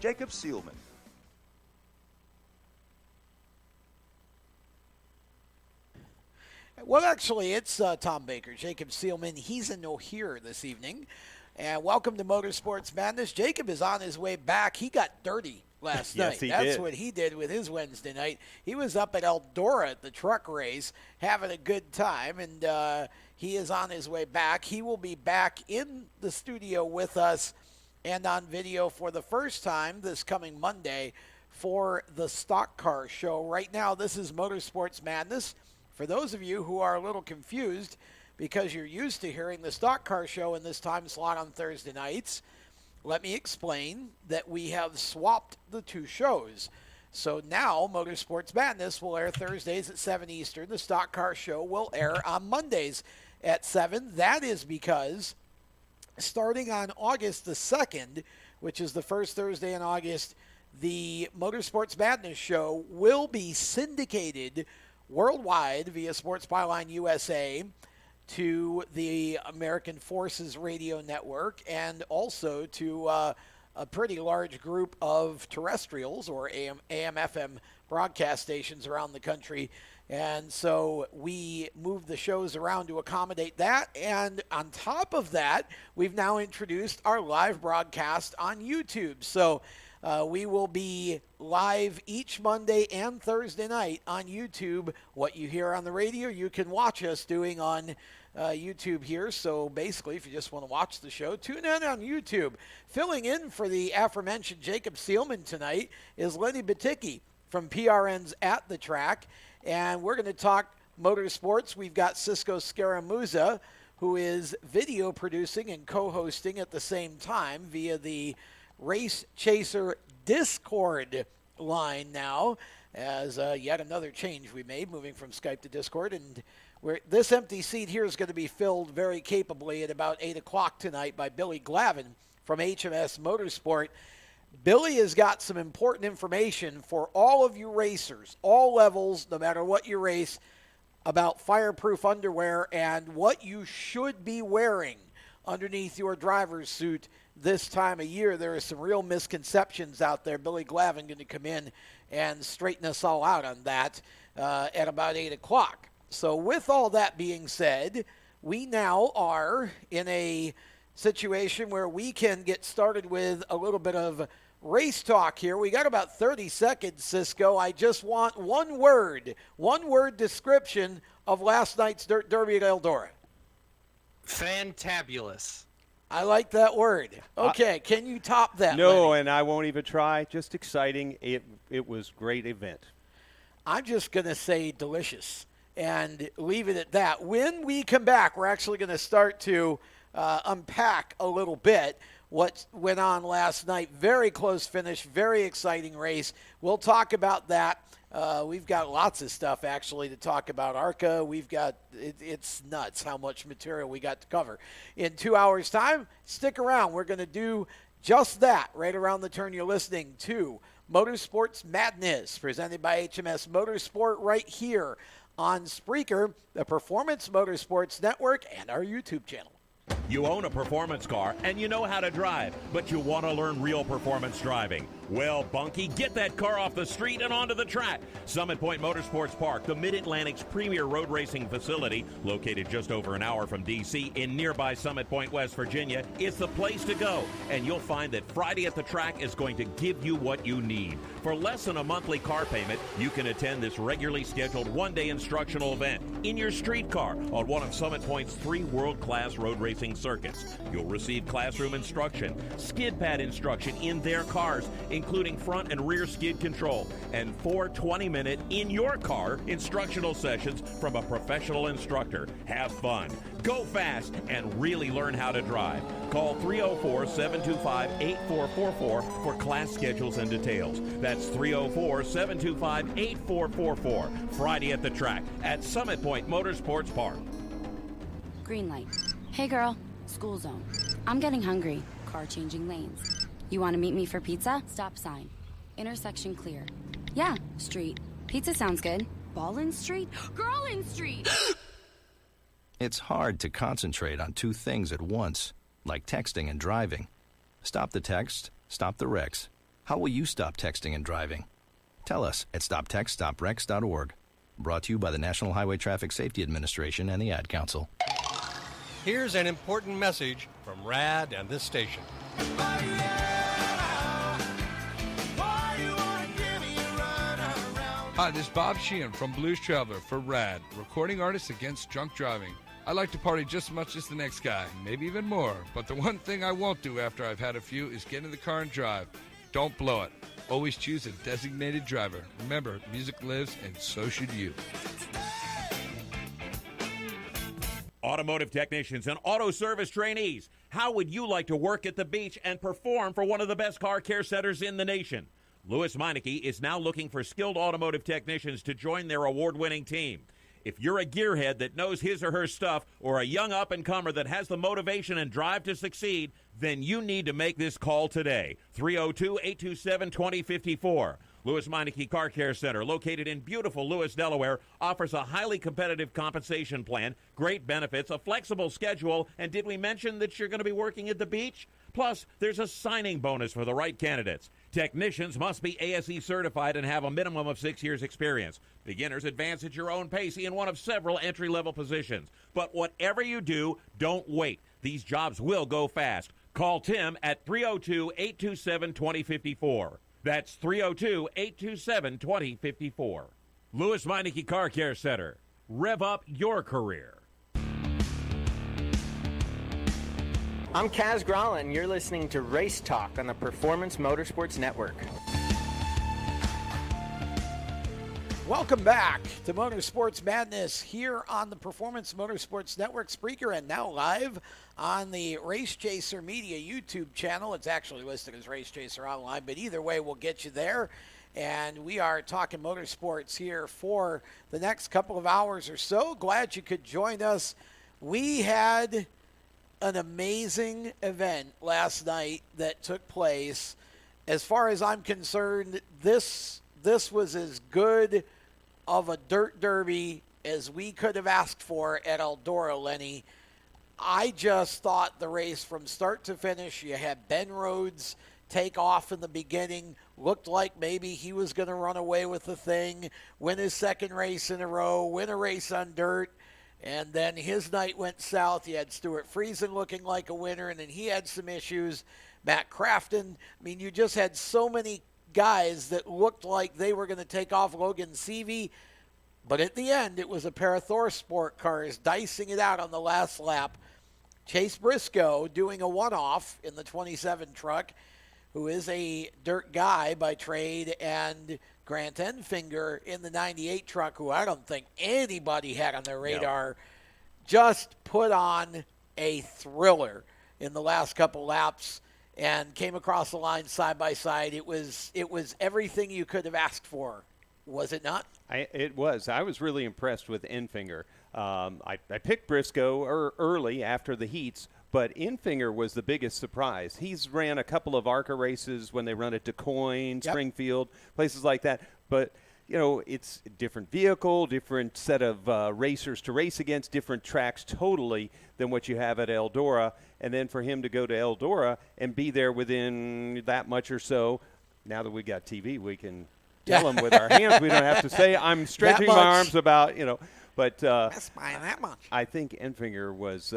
Jacob Seelman. Well, actually, it's Tom Baker. Jacob Seelman, he's a no-hitter this evening. And welcome to Motorsports Madness. Jacob is on his way back. He got dirty last Yes, night. he That's did. what he did with his Wednesday night. He was up at Eldora at the truck race having a good time, and he is on his way back. He will be back in the studio with us and on video for the first time this coming Monday for the Stock Car Show. Right now, this is Motorsports Madness. For those of you who are a little confused because you're used to hearing the Stock Car Show in this time slot on Thursday nights, let me explain that we have swapped the two shows. So now Motorsports Madness will air Thursdays at 7 Eastern. The Stock Car Show will air on Mondays at 7. That is because starting on August the 2nd, which is the first Thursday in August, the Motorsports Madness Show will be syndicated worldwide via Sports Byline USA to the American Forces Radio Network and also to a pretty large group of terrestrials or AM/FM broadcast stations around the country. And so we moved the shows around to accommodate that. And on top of that, we've now introduced our live broadcast on YouTube. So we will be live each Monday and Thursday night on YouTube. What you hear on the radio, you can watch us doing on YouTube here. So basically, if you just want to watch the show, tune in on YouTube. Filling in for the aforementioned Jacob Seelman tonight is Lenny Baticki from PRN's At the Track. And we're going to talk motorsports. We've got Cisco Scaramuzza, who is video producing and co-hosting at the same time via the Race Chaser Discord line now, as yet another change we made, moving from Skype to Discord. And this empty seat here is going to be filled very capably at about 8 o'clock tonight by Billy Glavin from HMS Motorsport. Billy has got some important information for all of you racers, all levels, no matter what you race, about fireproof underwear and what you should be wearing underneath your driver's suit this time of year. There are some real misconceptions out there. Billy Glavin going to come in and straighten us all out on that at about 8 o'clock. So with all that being said, we now are in a situation where we can get started with a little bit of race talk here. We got about 30 seconds, Cisco. I just want one word description of last night's Dirt Derby at Eldora. Fantabulous. I like that word. Okay, can you top that? No, Lenny? and I won't even try. Just exciting. It was great event. I'm just going to say delicious and leave it at that. When we come back, we're actually going to start to unpack a little bit what went on last night. Very close finish, very exciting race. We'll talk about that. We've got lots of stuff, actually, to talk about. ARCA, we've got, it's nuts how much material we got to cover. In 2 hours' time, stick around. We're going to do just that right around the turn. You're listening to Motorsports Madness, presented by HMS Motorsport right here on Spreaker, the Performance Motorsports Network, and our YouTube channel. You own a performance car and you know how to drive, but you want to learn real performance driving. Well, Bunky, get that car off the street and onto the track. Summit Point Motorsports Park, the Mid-Atlantic's premier road racing facility, located just over an hour from D.C. in nearby Summit Point, West Virginia, is the place to go. And you'll find that Friday at the Track is going to give you what you need. For less than a monthly car payment, you can attend this regularly scheduled one-day instructional event in your street car on one of Summit Point's 3 world-class road racing circuits. You'll receive classroom instruction, skid pad instruction in their cars, including front and rear skid control, and 4 20-minute in-your-car instructional sessions from a professional instructor. Have fun, go fast, and really learn how to drive. Call 304-725-8444 for class schedules and details. That's 304-725-8444. Friday at the Track at Summit Point Motorsports Park. Green light. Hey girl, school zone. I'm getting hungry. Car changing lanes. You want to meet me for pizza? Stop sign. Intersection clear. Yeah, street. Pizza sounds good. Ballin Street? Girlin Street! It's hard to concentrate on 2 things at once, like texting and driving. Stop the text, stop the wrecks. How will you stop texting and driving? Tell us at stoptextstoprex.org. Brought to you by the National Highway Traffic Safety Administration and the Ad Council. Here's an important message from RAD and this station. Hi, this is Bob Sheehan from Blues Traveler for RAD, recording artists against drunk driving. I like to party just as much as the next guy, maybe even more. But the one thing I won't do after I've had a few is get in the car and drive. Don't blow it. Always choose a designated driver. Remember, music lives, and so should you. Automotive technicians and auto service trainees, how would you like to work at the beach and perform for one of the best car care centers in the nation? Louis Meineke is now looking for skilled automotive technicians to join their award-winning team. If you're a gearhead that knows his or her stuff, or a young up-and-comer that has the motivation and drive to succeed, then you need to make this call today. 302-827-2054. Louis Meineke Car Care Center, located in beautiful Lewis, Delaware, offers a highly competitive compensation plan, great benefits, a flexible schedule, and did we mention that you're going to be working at the beach? Plus, there's a signing bonus for the right candidates. Technicians must be ASE certified and have a minimum of 6 years experience. Beginners advance at your own pace in one of several entry-level positions. But whatever you do, don't wait. These jobs will go fast. Call Tim at 302-827-2054. That's 302-827-2054. Louis Meineke Car Care Center. Rev up your career. I'm Kaz Gralla, and you're listening to Race Talk on the Performance Motorsports Network. Welcome back to Motorsports Madness here on the Performance Motorsports Network, Spreaker, and now live on the Race Chaser Media YouTube channel. It's actually listed as Race Chaser Online, but either way, we'll get you there. And we are talking motorsports here for the next couple of hours or so. Glad you could join us. We had an amazing event last night that took place. As far as I'm concerned, this was as good of a dirt derby as we could have asked for at Eldora, Lenny. I just thought the race from start to finish, you had Ben Rhodes take off in the beginning, looked like maybe he was going to run away with the thing, win his second race in a row, win a race on dirt, and then his night went south. You had Stuart Friesen looking like a winner, and then he had some issues. Matt Crafton, I mean, you just had so many guys that looked like they were going to take off. Logan Seavey, but at the end, it was a pair of Thor Sport cars dicing it out on the last lap. Chase Briscoe doing a one-off in the 27 truck, who is a dirt guy by trade, and Grant Enfinger in the 98 truck, who I don't think anybody had on their radar, just put on a thriller in the last couple laps and came across the line side by side. It was everything you could have asked for, was it not? It was. I was really impressed with Enfinger. I picked Briscoe early after the heats, but Enfinger was the biggest surprise. He's ran a couple of ARCA races when they run at DuQuoin, Springfield, places like that. But, you know, it's a different vehicle, different set of racers to race against, different tracks totally than what you have at Eldora. And then for him to go to Eldora and be there within that much or so, now that we got TV, we can tell him with our hands. We don't have to say, I'm stretching my arms about, you know. But That's fine, that much. I think Enfinger was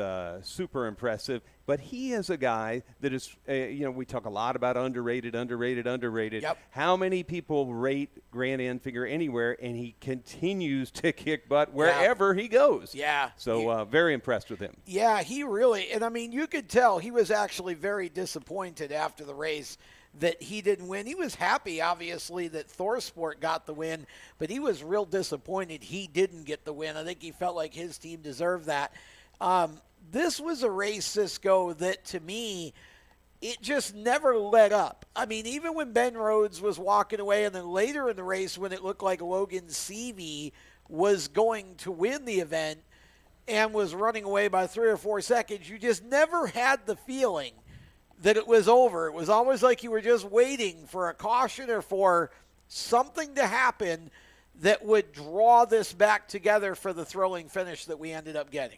super impressive. But he is a guy that is, we talk a lot about underrated. Yep. How many people rate Grant Enfinger anywhere, and he continues to kick butt wherever he goes. Yeah. So very impressed with him. Yeah, he really, and I mean, you could tell he was actually very disappointed after the race that he didn't win. He was happy, obviously, that ThorSport got the win, but he was real disappointed he didn't get the win. I think he felt like his team deserved that. This was a race, Cisco, that to me, it just never let up. I mean, even when Ben Rhodes was walking away, and then later in the race when it looked like Logan Seavey was going to win the event and was running away by 3 or 4 seconds, you just never had the feeling that it was over. It was always like you were just waiting for a caution or for something to happen that would draw this back together for the thrilling finish that we ended up getting.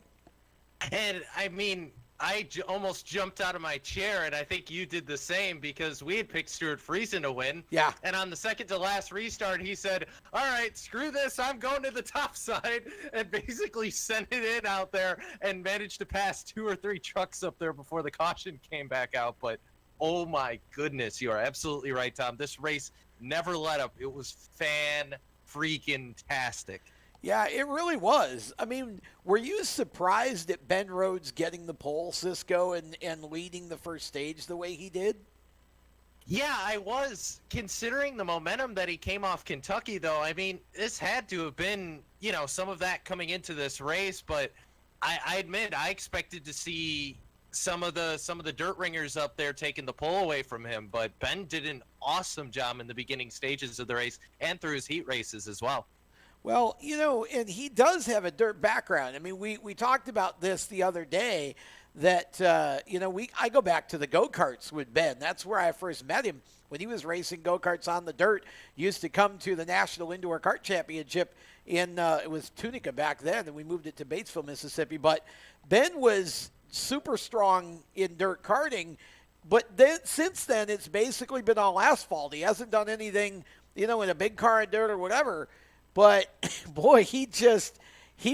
And, I mean, almost jumped out of my chair, and I think you did the same because we had picked Stuart Friesen to win. Yeah. And on the second to last restart, he said, all right, screw this, I'm going to the top side, and basically sent it in out there and managed to pass 2 or 3 trucks up there before the caution came back out. But, oh my goodness, you are absolutely right, Tom. This race never let up. It was fan-freaking-tastic. Yeah, it really was. I mean, were you surprised at Ben Rhodes getting the pole, Cisco, and leading the first stage the way he did? Yeah, I was, considering the momentum that he came off Kentucky, though. I mean, this had to have been, some of that coming into this race, but I admit I expected to see some of the dirt ringers up there taking the pole away from him, but Ben did an awesome job in the beginning stages of the race and through his heat races as well. Well, and he does have a dirt background. I mean, we talked about this the other day that, I go back to the go-karts with Ben. That's where I first met him when he was racing go-karts on the dirt. He used to come to the National Indoor Kart Championship in, it was Tunica back then, and we moved it to Batesville, Mississippi. But Ben was super strong in dirt karting, but then since then it's basically been all asphalt. He hasn't done anything, in a big car in dirt or whatever. But, boy, he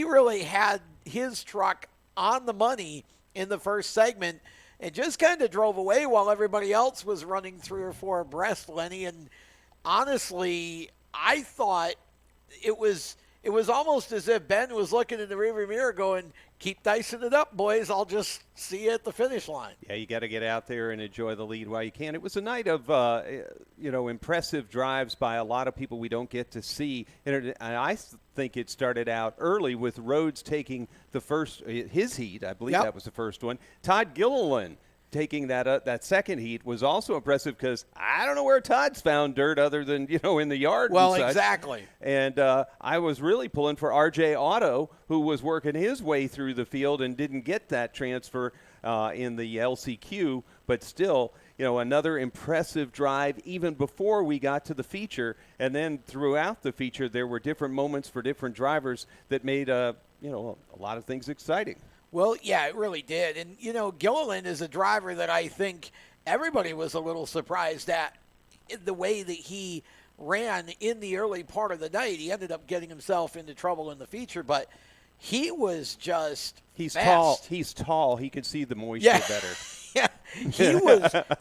really had his truck on the money in the first segment and just kind of drove away while everybody else was running 3 or 4 abreast, Lenny. And honestly, I thought it was almost as if Ben was looking in the rearview mirror going, keep dicing it up, boys. I'll just see you at the finish line. Yeah, you got to get out there and enjoy the lead while you can. It was a night of, impressive drives by a lot of people we don't get to see. And I think it started out early with Rhodes taking his heat. I believe that was the first one. Todd Gilliland taking that second heat was also impressive because I don't know where Todd's found dirt other than, in the yard. Well, and such. exactly. And I was really pulling for RJ Otto, who was working his way through the field and didn't get that transfer in the LCQ, but still, another impressive drive even before we got to the feature. And then throughout the feature, there were different moments for different drivers that made, a lot of things exciting. Well, yeah, it really did. And, Gilliland is a driver that I think everybody was a little surprised at the way that he ran in the early part of the night. He ended up getting himself into trouble in the feature, but he was just He's fast. tall. He's tall. He could see the moisture better. Yeah,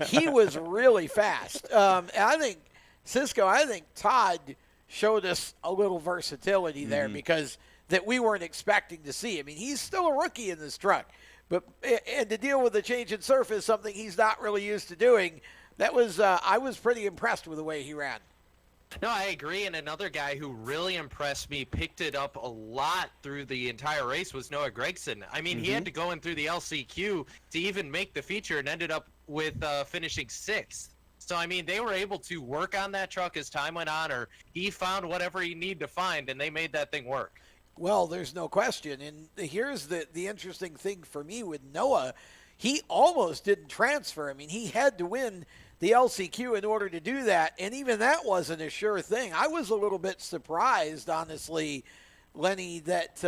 he was really fast. I think, Cisco, Todd showed us a little versatility there because – that we weren't expecting to see. I mean, he's still a rookie in this truck, and to deal with the change in surface, something he's not really used to doing, that was I was pretty impressed with the way he ran. No, I agree, and another guy who really impressed me, picked it up a lot through the entire race, was Noah Gragson. I mean, he had to go in through the LCQ to even make the feature and ended up with finishing 6th. So, I mean, they were able to work on that truck as time went on, or he found whatever he needed to find, and they made that thing work. Well, there's no question. And here's the interesting thing for me with Noah. He almost didn't transfer. I mean, he had to win the LCQ in order to do that, and even that wasn't a sure thing. I was a little bit surprised, honestly, Lenny, that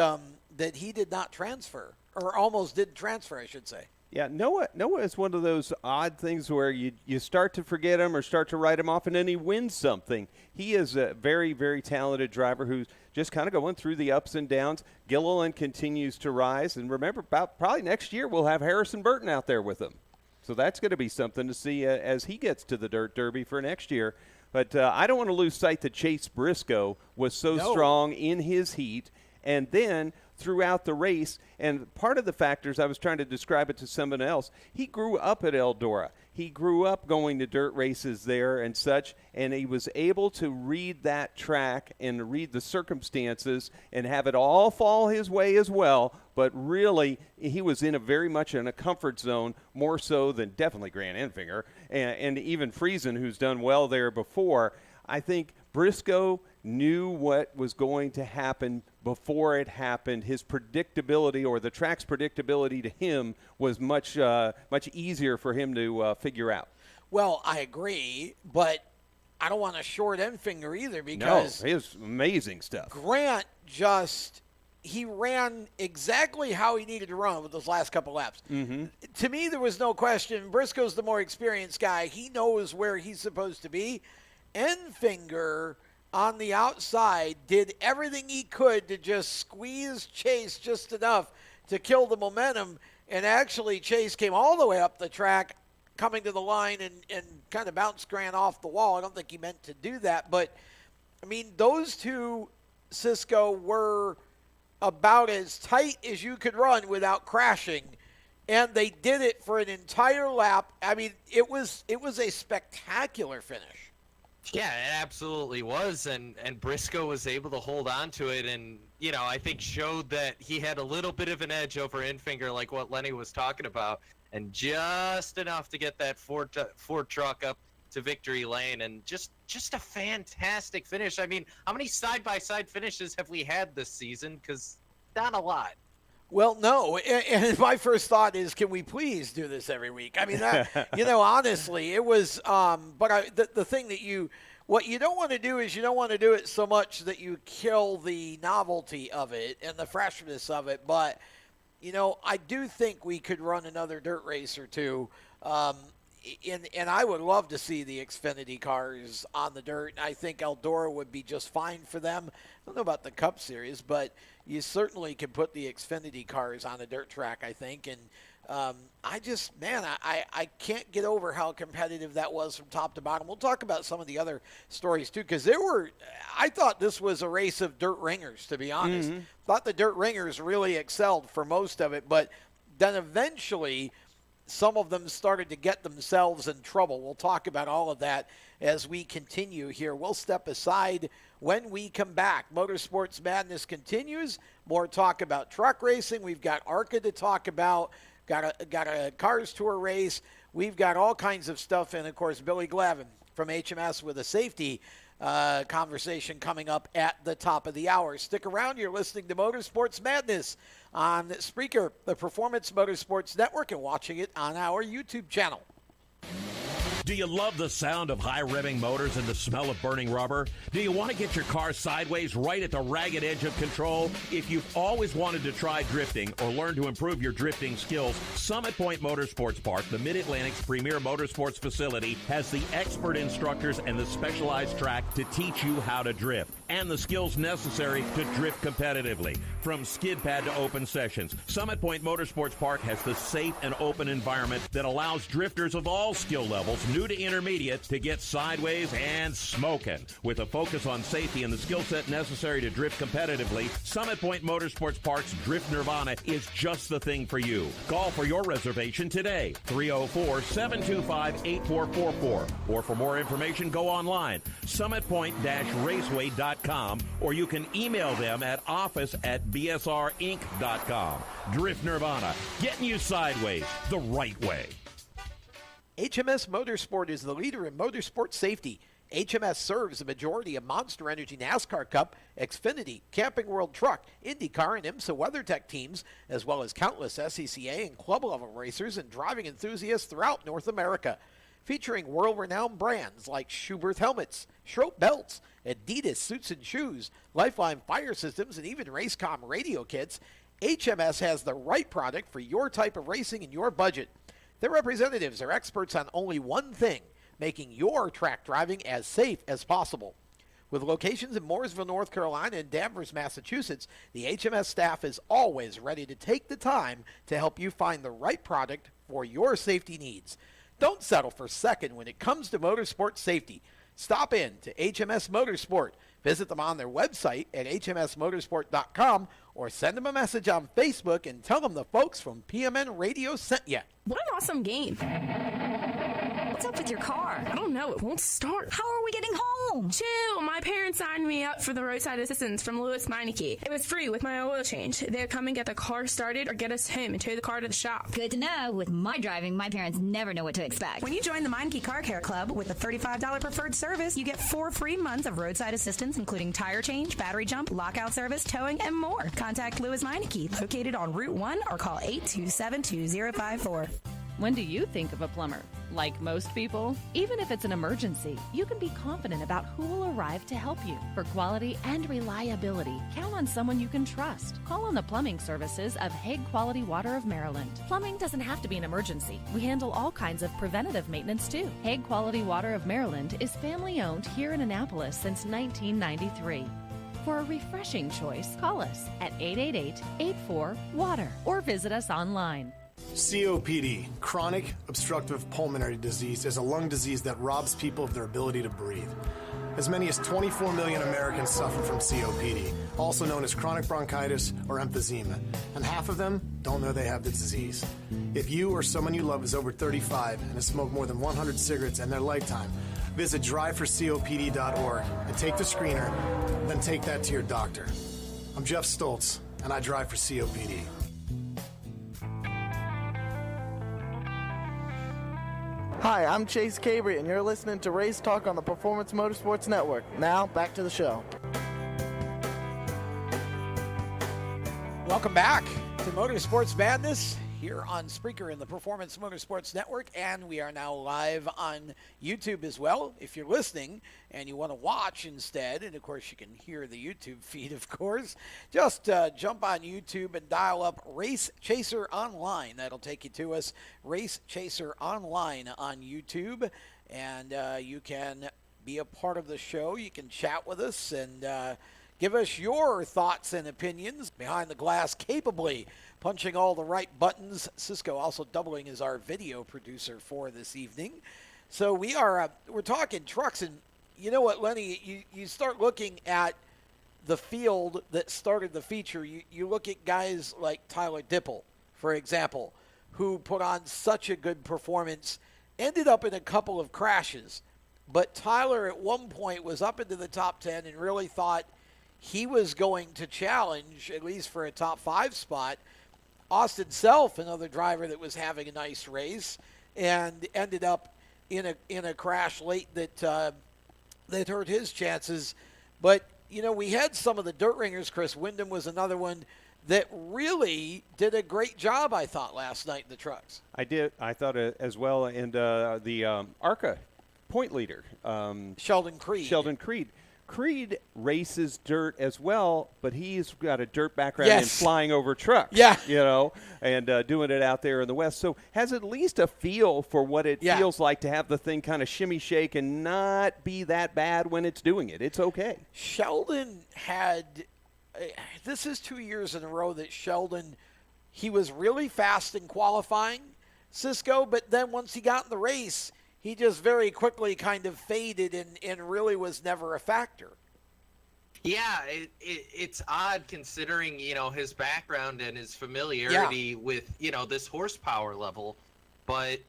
he did not transfer, or almost didn't transfer, I should say. Yeah, Noah is one of those odd things where you start to forget him or start to write him off, and then he wins something. He is a very, very talented driver who's just kind of going through the ups and downs. Gilliland continues to rise, and remember, probably next year we'll have Harrison Burton out there with him. So that's going to be something to see as he gets to the Dirt Derby for next year. But I don't want to lose sight that Chase Briscoe was so strong in his heat, and then throughout the race, and part of the factors, I was trying to describe it to someone else, he grew up at Eldora. He grew up going to dirt races there and such, and he was able to read that track and read the circumstances and have it all fall his way as well. But really, he was very much in a comfort zone, more so than definitely Grant Enfinger and even Friesen, who's done well there before. I think Briscoe knew what was going to happen before it happened. His predictability, or the track's predictability to him, was much easier for him to figure out. Well, I agree, but I don't want to short Enfinger either because no, his amazing stuff. Grant just he ran exactly how he needed to run with those last couple laps. Mm-hmm. To me, there was no question. Briscoe's the more experienced guy. He knows where he's supposed to be. Enfinger on the outside did everything he could to just squeeze Chase just enough to kill the momentum. And actually, Chase came all the way up the track, coming to the line and kind of bounced Grant off the wall. I don't think he meant to do that. But, I mean, those two, Cisco, were about as tight as you could run without crashing, and they did it for an entire lap. I mean, it was a spectacular finish. Yeah, it absolutely was, and Briscoe was able to hold on to it, and I think showed that he had a little bit of an edge over Enfinger, like what Lenny was talking about, and just enough to get that Ford truck up to victory lane, and just a fantastic finish. I mean, how many side-by-side finishes have we had this season? Because not a lot. Well, no, and my first thought is, can we please do this every week? I mean, honestly, it was, but the thing that what you don't want to do is you don't want to do it so much that you kill the novelty of it and the freshness of it, but, I do think we could run another dirt race or two, and I would love to see the Xfinity cars on the dirt. I think Eldora would be just fine for them. I don't know about the Cup Series, but you certainly can put the Xfinity cars on a dirt track, I think. And I can't get over how competitive that was from top to bottom. We'll talk about some of the other stories, too, because I thought this was a race of dirt ringers, to be honest. Mm-hmm. Thought the dirt ringers really excelled for most of it, but then eventually some of them started to get themselves in trouble. We'll talk about all of that as we continue here. We'll step aside when we come back. Motorsports Madness continues. More talk about truck racing. We've got ARCA to talk about. Got a Cars Tour race. We've got all kinds of stuff. And, of course, Billy Glavin from HMS with a safety conversation coming up at the top of the hour. Stick around. You're listening to Motorsports Madness on Spreaker, the Performance Motorsports Network, and watching it on our YouTube channel. Do you love the sound of high-revving motors and the smell of burning rubber? Do you want to get your car sideways right at the ragged edge of control? If you've always wanted to try drifting or learn to improve your drifting skills, Summit Point Motorsports Park, the Mid-Atlantic's premier motorsports facility, has the expert instructors and the specialized track to teach you how to drift and the skills necessary to drift competitively. From skid pad to open sessions, Summit Point Motorsports Park has the safe and open environment that allows drifters of all skill levels, new to intermediate, to get sideways and smoking. With a focus on safety and the skill set necessary to drift competitively, Summit Point Motorsports Park's Drift Nirvana is just the thing for you. Call for your reservation today, 304-725-8444. Or for more information, go online, summitpoint-raceway.com, or you can email them at office@bsrinc.com. Drift Nirvana, getting you sideways the right way. HMS Motorsport is the leader in motorsport safety. HMS serves the majority of Monster Energy NASCAR Cup, Xfinity, Camping World Truck, IndyCar, and IMSA WeatherTech teams, as well as countless SCCA and club-level racers and driving enthusiasts throughout North America. Featuring world-renowned brands like Schuberth helmets, Schroep belts, Adidas suits and shoes, Lifeline fire systems, and even Racecom radio kits, HMS has the right product for your type of racing and your budget. Their representatives are experts on only one thing, making your track driving as safe as possible. With locations in Mooresville, North Carolina, and Danvers, Massachusetts, the HMS staff is always ready to take the time to help you find the right product for your safety needs. Don't settle for second when it comes to motorsport safety. Stop in to HMS Motorsport. Visit them on their website at hmsmotorsport.com or send them a message on Facebook and tell them the folks from PMN Radio sent you. What an awesome game. What's up with your car? I don't know. It won't start. How are we getting home? Chill. My parents signed me up for the roadside assistance from Lewis Meineke. It was free with my oil change. They'd come and get the car started or get us home and tow the car to the shop. Good to know. With my driving, my parents never know what to expect. When you join the Meineke Car Care Club with a $35 preferred service, you get 4 free months of roadside assistance, including tire change, battery jump, lockout service, towing, and more. Contact Lewis Meineke, located on Route 1, or call 827-2054. When do you think of a plumber? Like most people, even if it's an emergency, you can be confident about who will arrive to help you. For quality and reliability, count on someone you can trust. Call on the plumbing services of Hague Quality Water of Maryland. Plumbing doesn't have to be an emergency. We handle all kinds of preventative maintenance too. Hague Quality Water of Maryland is family owned here in Annapolis since 1993. For a refreshing choice, call us at 888-84-WATER or visit us online. COPD, chronic obstructive pulmonary disease, is a lung disease that robs people of their ability to breathe. As many as 24 million Americans suffer from COPD, also known as chronic bronchitis or emphysema, and half of them don't know they have the disease. If you or someone you love is over 35 and has smoked more than 100 cigarettes in their lifetime, visit driveforcopd.org and take the screener, then take that to your doctor. I'm Jeff Stoltz, and I drive for COPD. Hi, I'm Chase Cabrey, and you're listening to Race Talk on the Performance Motorsports Network. Now, back to the show. Welcome back to Motorsports Madness here on Spreaker and the Performance Motorsports Network, and we are now live on YouTube as well. If you're listening and you want to watch instead, and of course you can hear the YouTube feed, of course, just jump on YouTube and dial up Race Chaser Online. That'll take you to us, Race Chaser Online on YouTube, and you can be a part of the show. You can chat with us and give us your thoughts and opinions behind the glass, capably punching all the right buttons. Cisco also doubling as our video producer for this evening. So we're talking trucks, and you know what, Lenny, you start looking at the field that started the feature. You look at guys like Tyler Dipple, for example, who put on such a good performance, ended up in a couple of crashes, but Tyler at one point was up into the top 10 and really thought he was going to challenge, at least for a top 5 spot, Austin Self, another driver that was having a nice race, and ended up in a crash late that hurt his chances. But, you know, we had some of the dirt ringers. Chris Windham was another one that really did a great job, I thought, last night in the trucks. I did. I thought as well. And the ARCA point leader, Sheldon Creed. Creed races dirt as well, but he's got a dirt background in flying over trucks. Yeah. You know, and doing it out there in the West. So has at least a feel for what it feels like to have the thing kind of shimmy shake and not be that bad when it's doing it. It's okay. Sheldon had this is 2 years in a row that Sheldon, he was really fast in qualifying, Cisco, but then once he got in the race, he just very quickly kind of faded and really was never a factor. Yeah, it's odd considering, you know, his background and his familiarity with, you know, this horsepower level. But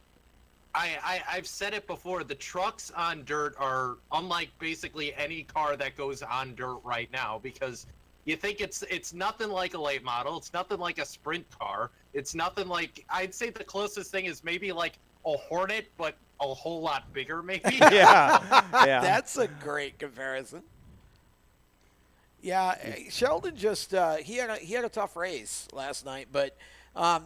I've said it before, the trucks on dirt are unlike basically any car that goes on dirt right now, because you think it's nothing like a late model. It's nothing like a sprint car. It's nothing like, I'd say the closest thing is maybe like a Hornet, but a whole lot bigger, maybe. yeah. That's a great comparison. Yeah, Sheldon just he had a tough race last night, but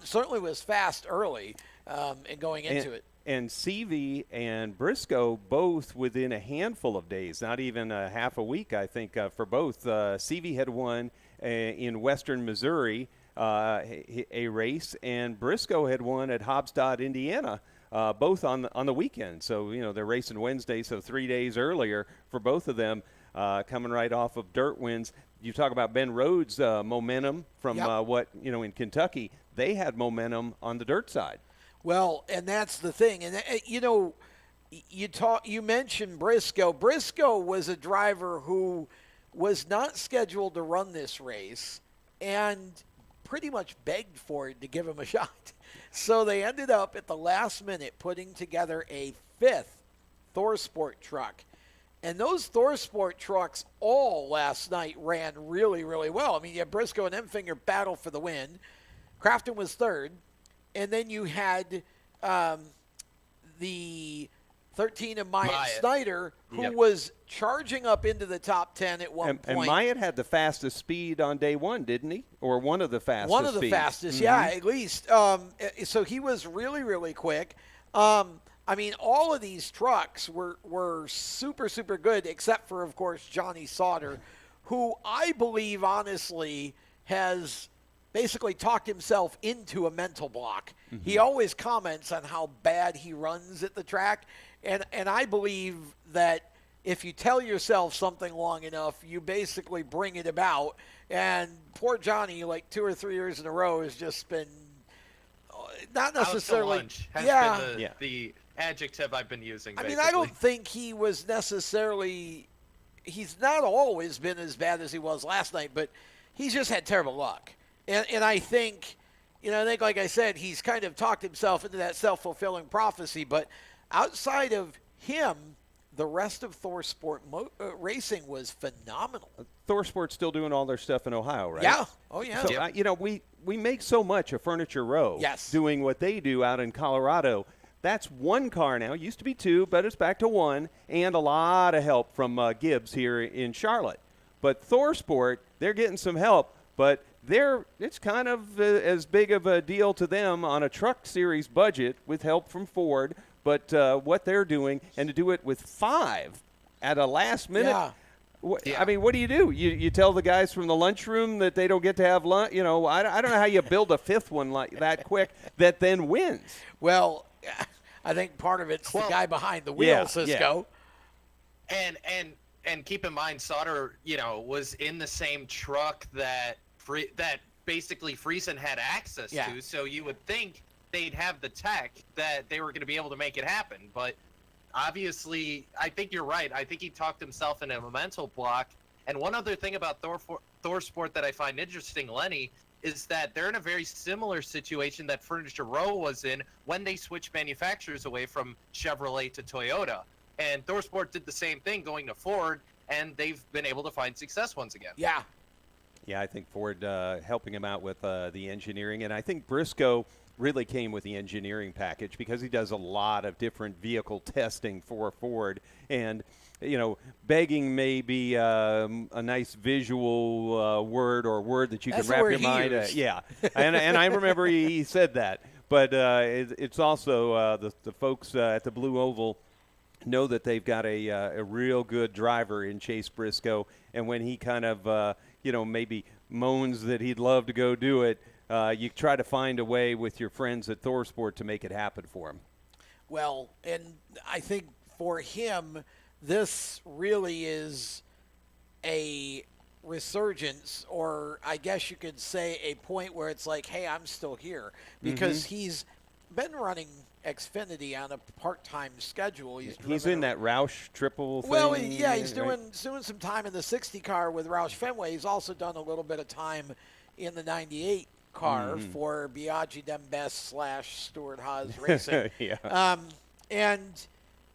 certainly was fast early and going into it. And CV and Briscoe both within a handful of days, not even a half a week, I think, for both. CV had won in western Missouri a race, and Briscoe had won at Hobstadt, Indiana, both on the weekend. So, you know, they're racing Wednesday, so 3 days earlier for both of them, coming right off of dirt wins. You talk about Ben Rhodes' momentum from what, you know, in Kentucky. They had momentum on the dirt side. Well, and that's the thing. And, you know, you mentioned Briscoe. Briscoe was a driver who was not scheduled to run this race and pretty much begged for it to give him a shot. So they ended up at the last minute putting together a 5th ThorSport truck. And those ThorSport trucks all last night ran really, really well. I mean, you had Briscoe and Enfinger battle for the win. Crafton was 3rd. And then you had the 13 of Myatt Snyder who was charging up into the top 10 at one point. And Myatt had the fastest speed on day one, didn't he? Or one of the fastest One of the speeds. fastest, yeah, at least. So he was really, really quick. I mean, all of these trucks were super, super good, except for, of course, Johnny Sauter, who I believe, honestly, has basically talked himself into a mental block. Mm-hmm. He always comments on how bad he runs at the track, and I believe that if you tell yourself something long enough, you basically bring it about. And poor Johnny, like 2 or 3 years in a row, has just been not necessarily. Has been the adjective I've been using. I basically. mean, I don't think he was necessarily. He's not always been as bad as he was last night, but he's just had terrible luck. And I think, like I said, he's kind of talked himself into that self-fulfilling prophecy. But outside of him, the rest of ThorSport Racing was phenomenal. ThorSport's still doing all their stuff in Ohio, right? Yeah. Oh, yeah. So, we make so much of Furniture Row. Yes. Doing what they do out in Colorado. That's one car now. It used to be two, but it's back to one, and a lot of help from Gibbs here in Charlotte. But ThorSport, they're getting some help, but it's kind of as big of a deal to them on a truck series budget with help from Ford. But what they're doing, and to do it with 5 at a last minute. I mean, what do? You tell the guys from the lunchroom that they don't get to have lunch. I don't know how you build a 5th one like that quick that then wins. Well, I think part of it's the guy behind the wheel, Cisco. Yeah. And keep in mind, Sauter, was in the same truck that basically Friesen had access to. So you would think they'd have the tech that they were going to be able to make it happen. But obviously, I think you're right. I think he talked himself into a mental block. And one other thing about ThorSport that I find interesting, Lenny, is that they're in a very similar situation that Furniture Row was in when they switched manufacturers away from Chevrolet to Toyota. And ThorSport did the same thing going to Ford, and they've been able to find success once again. Yeah. Yeah, I think Ford helping him out with the engineering. And I think Briscoe really came with the engineering package because he does a lot of different vehicle testing for Ford. And, begging may be a nice visual word or word that you can wrap your mind. Yeah, and I remember he said that. But it's also the folks at the Blue Oval know that they've got a real good driver in Chase Briscoe. And when he kind of, maybe moans that he'd love to go do it, you try to find a way with your friends at ThorSport to make it happen for him. Well, and I think for him, this really is a resurgence, or I guess you could say a point where it's like, hey, I'm still here. Because he's been running Xfinity on a part-time schedule. He's in that Roush triple thing. Well, yeah, he's doing some time in the 60 car with Roush Fenway. He's also done a little bit of time in the 98 car for Biaggi Dembest / Stuart Haas Racing. And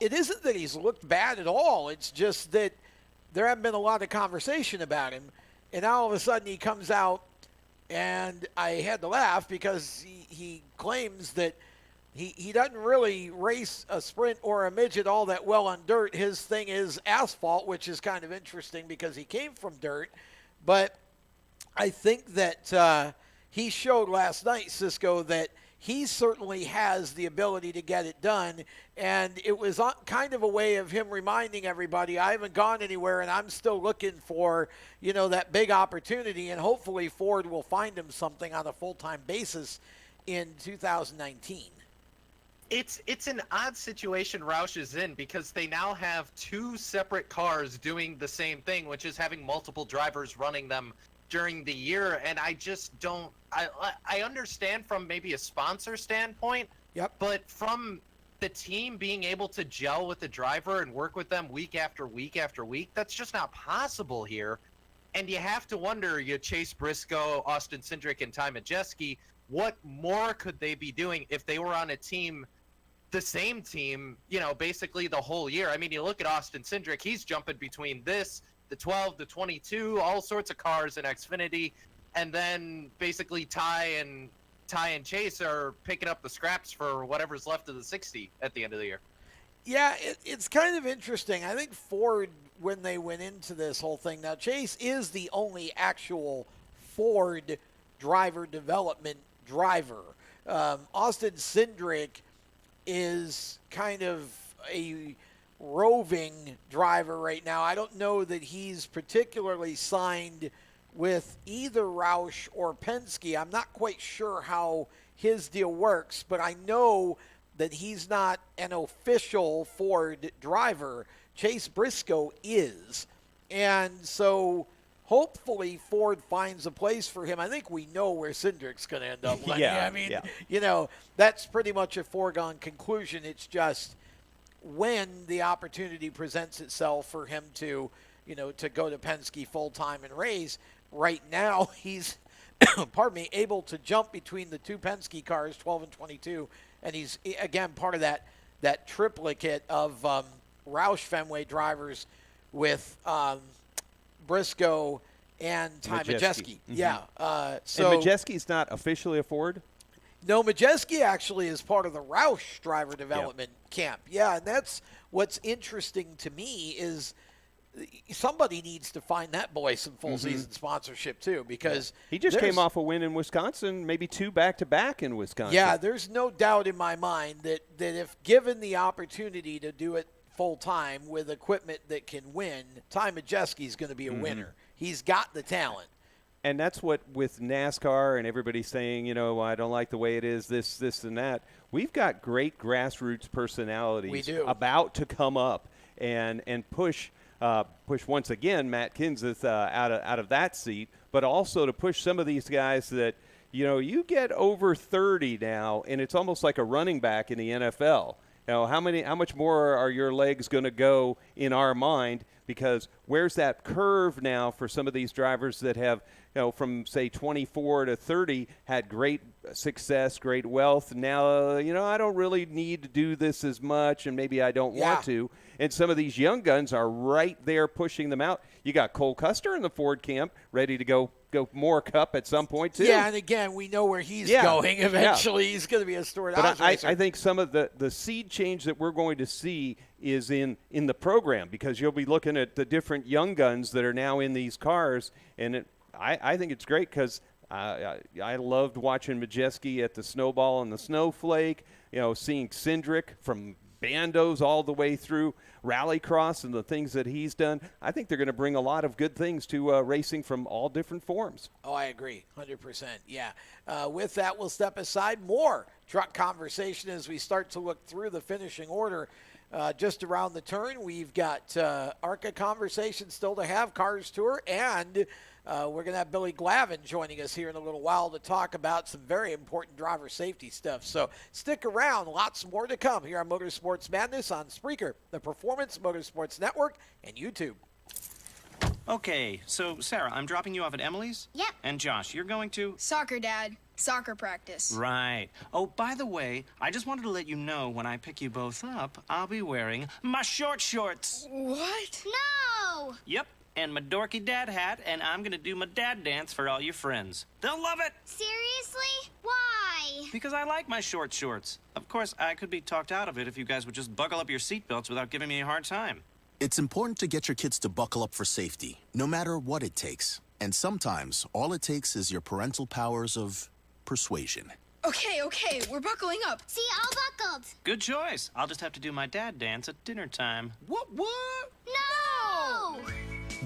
it isn't that he's looked bad at all. It's just that there haven't been a lot of conversation about him. And now all of a sudden he comes out, and I had to laugh because he claims that he doesn't really race a sprint or a midget all that well on dirt. His thing is asphalt, which is kind of interesting because he came from dirt. But I think that he showed last night, Cisco, that he certainly has the ability to get it done. And it was kind of a way of him reminding everybody, I haven't gone anywhere, and I'm still looking for, that big opportunity. And hopefully Ford will find him something on a full-time basis in 2019. It's an odd situation Roush is in because they now have 2 separate cars doing the same thing, which is having multiple drivers running them during the year, and I just don't. I understand from maybe a sponsor standpoint. Yep. But from the team being able to gel with the driver and work with them week after week after week, that's just not possible here. And you have to wonder, Chase Briscoe, Austin Cindric, and Ty Majeski, what more could they be doing if they were on a team, the same team, basically the whole year? I mean, you look at Austin Cindric, he's jumping between this, the 12, the 22, all sorts of cars in Xfinity, and then basically Ty and Chase are picking up the scraps for whatever's left of the 60 at the end of the year. Yeah, it's kind of interesting. I think Ford, when they went into this whole thing, now Chase is the only actual Ford driver development driver. Austin Cindric is kind of a roving driver right now. I don't know that he's particularly signed with either Roush or Penske. I'm not quite sure how his deal works, but I know that he's not an official Ford driver. Chase Briscoe is. And so hopefully Ford finds a place for him. I think we know where Cindric's going to end up. Yeah, I mean, yeah. you know, that's pretty much a foregone conclusion. It's just when the opportunity presents itself for him to, you know, to go to Penske full-time and race. Right now, he's, pardon me, able to jump between the two Penske cars, 12 and 22, and he's, again, part of that triplicate of Roush Fenway drivers with Briscoe and Ty Majeski. Mm-hmm. Yeah. So, and Majeski's not officially a Ford? No, Majeski actually is part of the Roush driver development camp. Yeah, and that's what's interesting to me is somebody needs to find that boy some full season sponsorship too, because he just came off a win in Wisconsin, maybe 2 back-to-back in Wisconsin. Yeah, there's no doubt in my mind that if given the opportunity to do it full time with equipment that can win, Ty Majeski's going to be a winner. He's got the talent. And that's what with NASCAR and everybody saying, you know, I don't like the way it is, this, and that. We've got great grassroots personalities about to come up and push once again Matt Kenseth out of that seat, but also to push some of these guys that, you know, you get over 30 now, and it's almost like a running back in the NFL. You know, how much more are your legs going to go in our mind? Because where's that curve now for some of these drivers that have, you know, from, say, 24 to 30, had great success, great wealth. Now, you know, I don't really need to do this as much, and maybe I don't want to. And some of these young guns are right there pushing them out. You got Cole Custer in the Ford camp ready to go more Cup at some point, too. Yeah, and again, we know where he's going. Eventually, he's going to be a Stewart Haas racer. I think some of the seed change that we're going to see is in the program, because you'll be looking at the different young guns that are now in these cars, and I think it's great because I loved watching Majeski at the Snowball and the Snowflake, you know, seeing Cindric from bandos all the way through Rallycross and the things that he's done. I think they're going to bring a lot of good things to racing from all different forms. Oh, I agree, 100%. Yeah. With that, we'll step aside. More truck conversation as we start to look through the finishing order. Just around the turn, we've got ARCA conversation still to have, Cars Tour, and we're going to have Billy Glavin joining us here in a little while to talk about some very important driver safety stuff. So stick around. Lots more to come here on Motorsports Madness on Spreaker, the Performance Motorsports Network, and YouTube. Okay, so Sarah, I'm dropping you off at Emily's? Yep. And Josh, you're going to? Soccer, Dad. Soccer practice. Right. Oh, by the way, I just wanted to let you know when I pick you both up, I'll be wearing my short shorts. What? No! Yep, and my dorky dad hat, and I'm going to do my dad dance for all your friends. They'll love it! Seriously? Why? Because I like my short shorts. Of course, I could be talked out of it if you guys would just buckle up your seatbelts without giving me a hard time. It's important to get your kids to buckle up for safety, no matter what it takes. And sometimes, all it takes is your parental powers of persuasion. Okay, we're buckling up. See, all buckled. Good choice. I'll just have to do my dad dance at dinner time. What? No!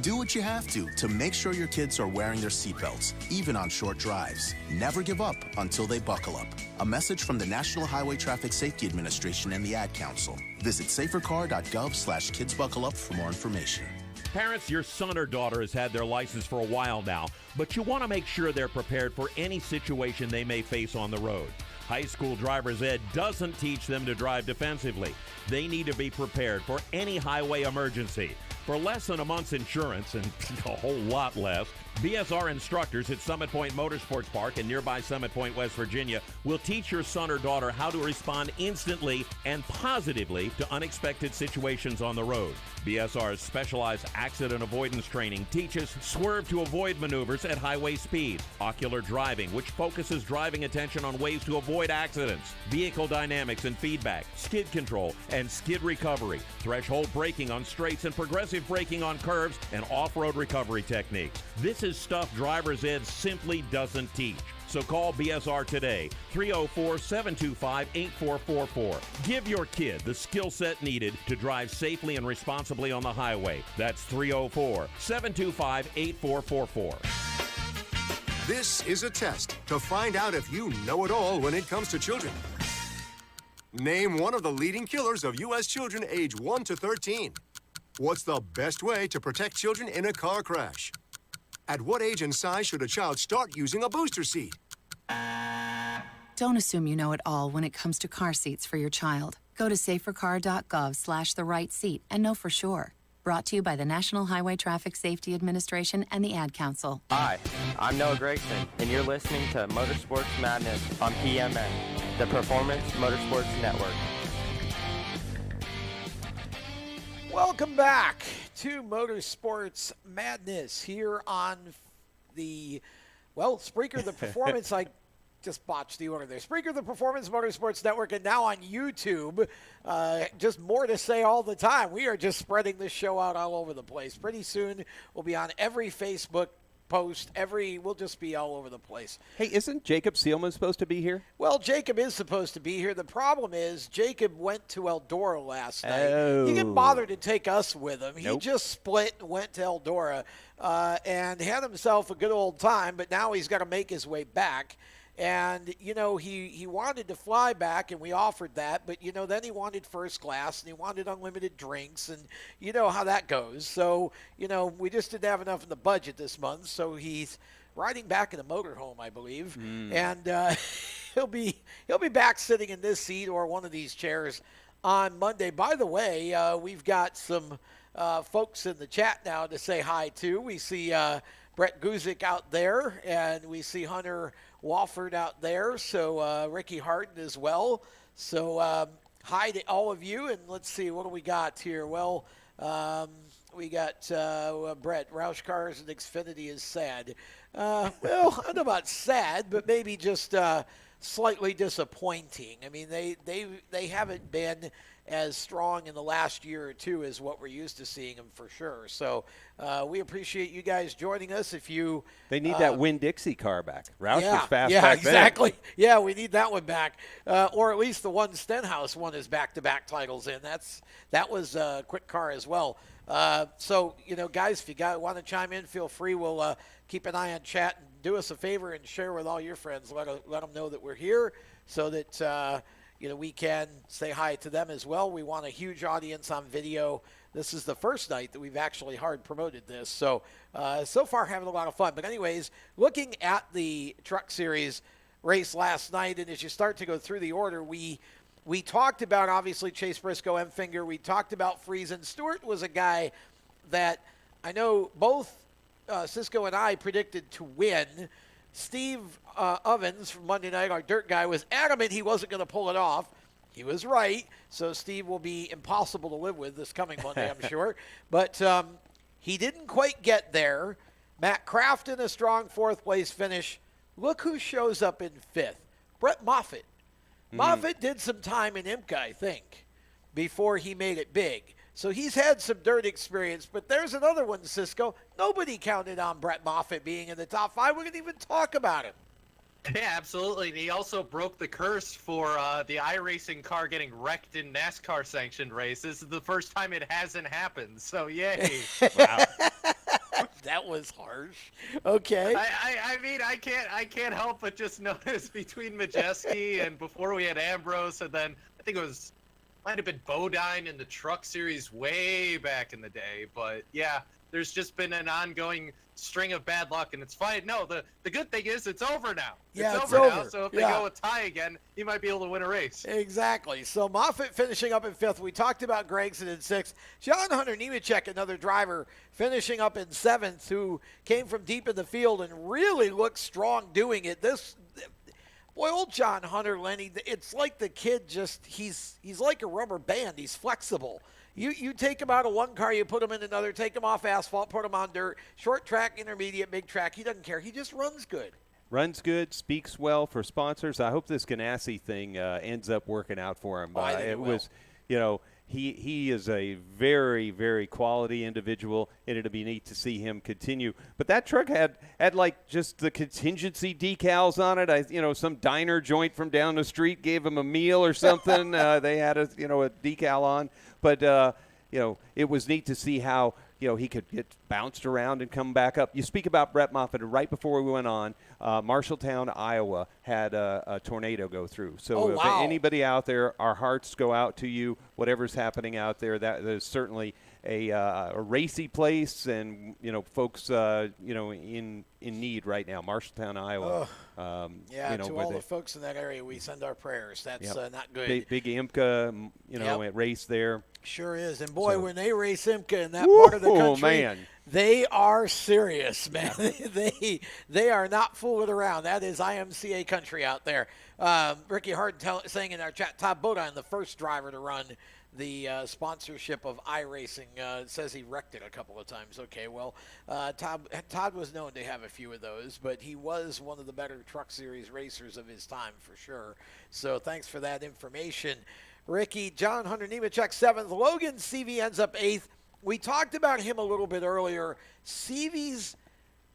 Do what you have to make sure your kids are wearing their seatbelts, even on short drives. Never give up until they buckle up. A message from the National Highway Traffic Safety Administration and the Ad Council. Visit safercar.gov/kidsbuckleup for more information. Parents, your son or daughter has had their license for a while now, but you want to make sure they're prepared for any situation they may face on the road. High school driver's ed doesn't teach them to drive defensively. They need to be prepared for any highway emergency. For less than a month's insurance and a whole lot less, BSR instructors at Summit Point Motorsports Park in nearby Summit Point, West Virginia, will teach your son or daughter how to respond instantly and positively to unexpected situations on the road. BSR's specialized accident avoidance training teaches swerve to avoid maneuvers at highway speed, ocular driving, which focuses driving attention on ways to avoid accidents, vehicle dynamics and feedback, skid control and skid recovery, threshold braking on straights and progressive braking on curves, and off-road recovery techniques. This is stuff driver's ed simply doesn't teach. So call BSR today, 304-725-8444. Give your kid the skill set needed to drive safely and responsibly on the highway. That's 304-725-8444. This is a test to find out if you know it all when it comes to children. Name one of the leading killers of U.S. children age 1 to 13. What's the best way to protect children in a car crash? At what age and size should a child start using a booster seat? Don't assume you know it all when it comes to car seats for your child. Go to safercar.gov/the-right-seat and know for sure. Brought to you by the National Highway Traffic Safety Administration and the Ad Council. Hi, I'm Noah Grayson, and you're listening to Motorsports Madness on PMN, the Performance Motorsports Network. Welcome back to Motorsports Madness here on the, Spreaker, the Performance, I just botched the order there. Spreaker, the Performance Motorsports Network, and now on YouTube. Just more to say all the time. We are just spreading this show out all over the place. Pretty soon we'll be on every Facebook post, we'll just be all over the place. Hey, isn't Jacob Seelman supposed to be here? Well, Jacob is supposed to be here. The problem is Jacob went to Eldora last night. Oh. He didn't bother to take us with him. Nope. He just split and went to Eldora and had himself a good old time, but now he's got to make his way back. And, he wanted to fly back, and we offered that. But, then he wanted first class, and he wanted unlimited drinks, and you know how that goes. So, we just didn't have enough in the budget this month. So he's riding back in a motorhome, I believe. And he'll be back sitting in this seat or one of these chairs on Monday. By the way, we've got some folks in the chat now to say hi to. We see Brett Guzik out there, and we see Hunter Wofford out there, so Ricky Harden as well. So hi to all of you, and let's see, what do we got here? Well, we got Brett, Roush Cars and Xfinity is sad. I don't know about sad, but maybe just slightly disappointing. I mean, they haven't been as strong in the last year or two as what we're used to seeing them for sure. So we appreciate you guys joining us. If you They need that Winn-Dixie car back. Roush was fast back then. Exactly. Then. Yeah, we need that one back. Or at least the one Stenhouse won his back-to-back titles in. That was a quick car as well. So, guys, if you want to chime in, feel free. We'll keep an eye on chat and do us a favor and share with all your friends. Let them know that we're here so that we can say hi to them as well. We want a huge audience on video. This is the first night that we've actually hard promoted this. So far having a lot of fun. But anyways, looking at the Truck Series race last night, and as you start to go through the order, we talked about, obviously, Chase Briscoe, Emfinger. We talked about Friesen. Stewart was a guy that I know both Cisco and I predicted to win. Steve Ovens from Monday Night, our dirt guy, was adamant he wasn't going to pull it off. He was right, so Steve will be impossible to live with this coming Monday, I'm sure. But he didn't quite get there. Matt Crafton, a strong fourth-place finish. Look who shows up in fifth. Brett Moffitt. Moffitt did some time in IMCA, I think, before he made it big. So he's had some dirt experience, but there's another one, Cisco. Nobody counted on Brett Moffitt being in the top five. We didn't even talk about him. Yeah, absolutely. And he also broke the curse for the iRacing car getting wrecked in NASCAR sanctioned races. This is the first time it hasn't happened. So yay. Wow. That was harsh. Okay. I mean, I can't help but just notice between Majeski and before we had Ambrose, and then I think might have been Bodine in the Truck Series way back in the day. But yeah, there's just been an ongoing string of bad luck, and it's fine. No, the good thing is it's over now. Yeah, it's over now, so if they go a tie again, he might be able to win a race. Exactly. So Moffitt finishing up in 5th. We talked about Gregson in 6th. John Hunter Nemechek, another driver, finishing up in 7th, who came from deep in the field and really looked strong doing it. Boy, old John Hunter, Lenny, it's like the kid he's like a rubber band. He's flexible. You take him out of one car, you put him in another, take him off asphalt, put him on dirt, short track, intermediate, big track. He doesn't care. He just runs good. Runs good, speaks well for sponsors. I hope this Ganassi thing ends up working out for him. I think it will. Was, he is a very, very quality individual, and it'll be neat to see him continue. But that truck had like just the contingency decals on it. Some diner joint from down the street gave him a meal or something. They had a decal on. But, it was neat to see how, he could get bounced around and come back up. You speak about Brett Moffitt, and right before we went on, Marshalltown, Iowa had a tornado go through. So if anybody out there, our hearts go out to you, whatever's happening out there. That is certainly a racy place, and, folks, in need right now. Marshalltown, Iowa. To all the folks in that area, we send our prayers. That's not good. Big IMCA, at race there. Sure is. And, boy, when they race IMCA in that part of the country, man. They are serious, man. They are not fooling around. That is IMCA country out there. Ricky Harden saying in our chat, Todd Bodine, the first driver to run the sponsorship of iRacing, says he wrecked it a couple of times. Okay, well, Todd was known to have a few of those, but he was one of the better Truck Series racers of his time for sure. So thanks for that information, Ricky. John Hunter Nemechek 7th. Logan Seavey ends up 8th. We talked about him a little bit earlier. Seavey's,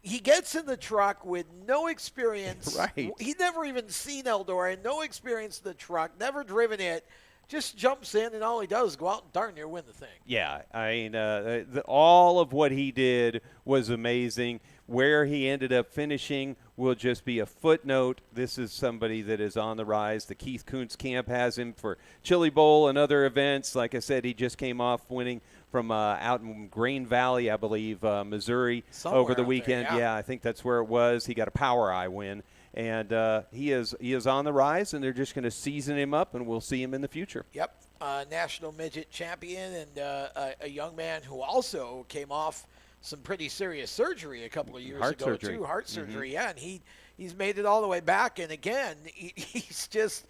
he gets in the truck with no experience. Right. He'd never even seen Eldora, no experience in the truck, never driven it. Just jumps in, and all he does is go out and darn near win the thing. Yeah, I mean, all of what he did was amazing. Where he ended up finishing will just be a footnote. This is somebody that is on the rise. The Keith Kuntz camp has him for Chili Bowl and other events. Like I said, he just came off winning from out in Grain Valley, I believe, Missouri, over the weekend. There, yeah, I think that's where it was. He got a Power Eye win. And he is on the rise, and they're just going to season him up, and we'll see him in the future. Yep, national midget champion, and a young man who also came off some pretty serious surgery a couple of years ago, too. Heart surgery, yeah, and he's made it all the way back. And again, he's just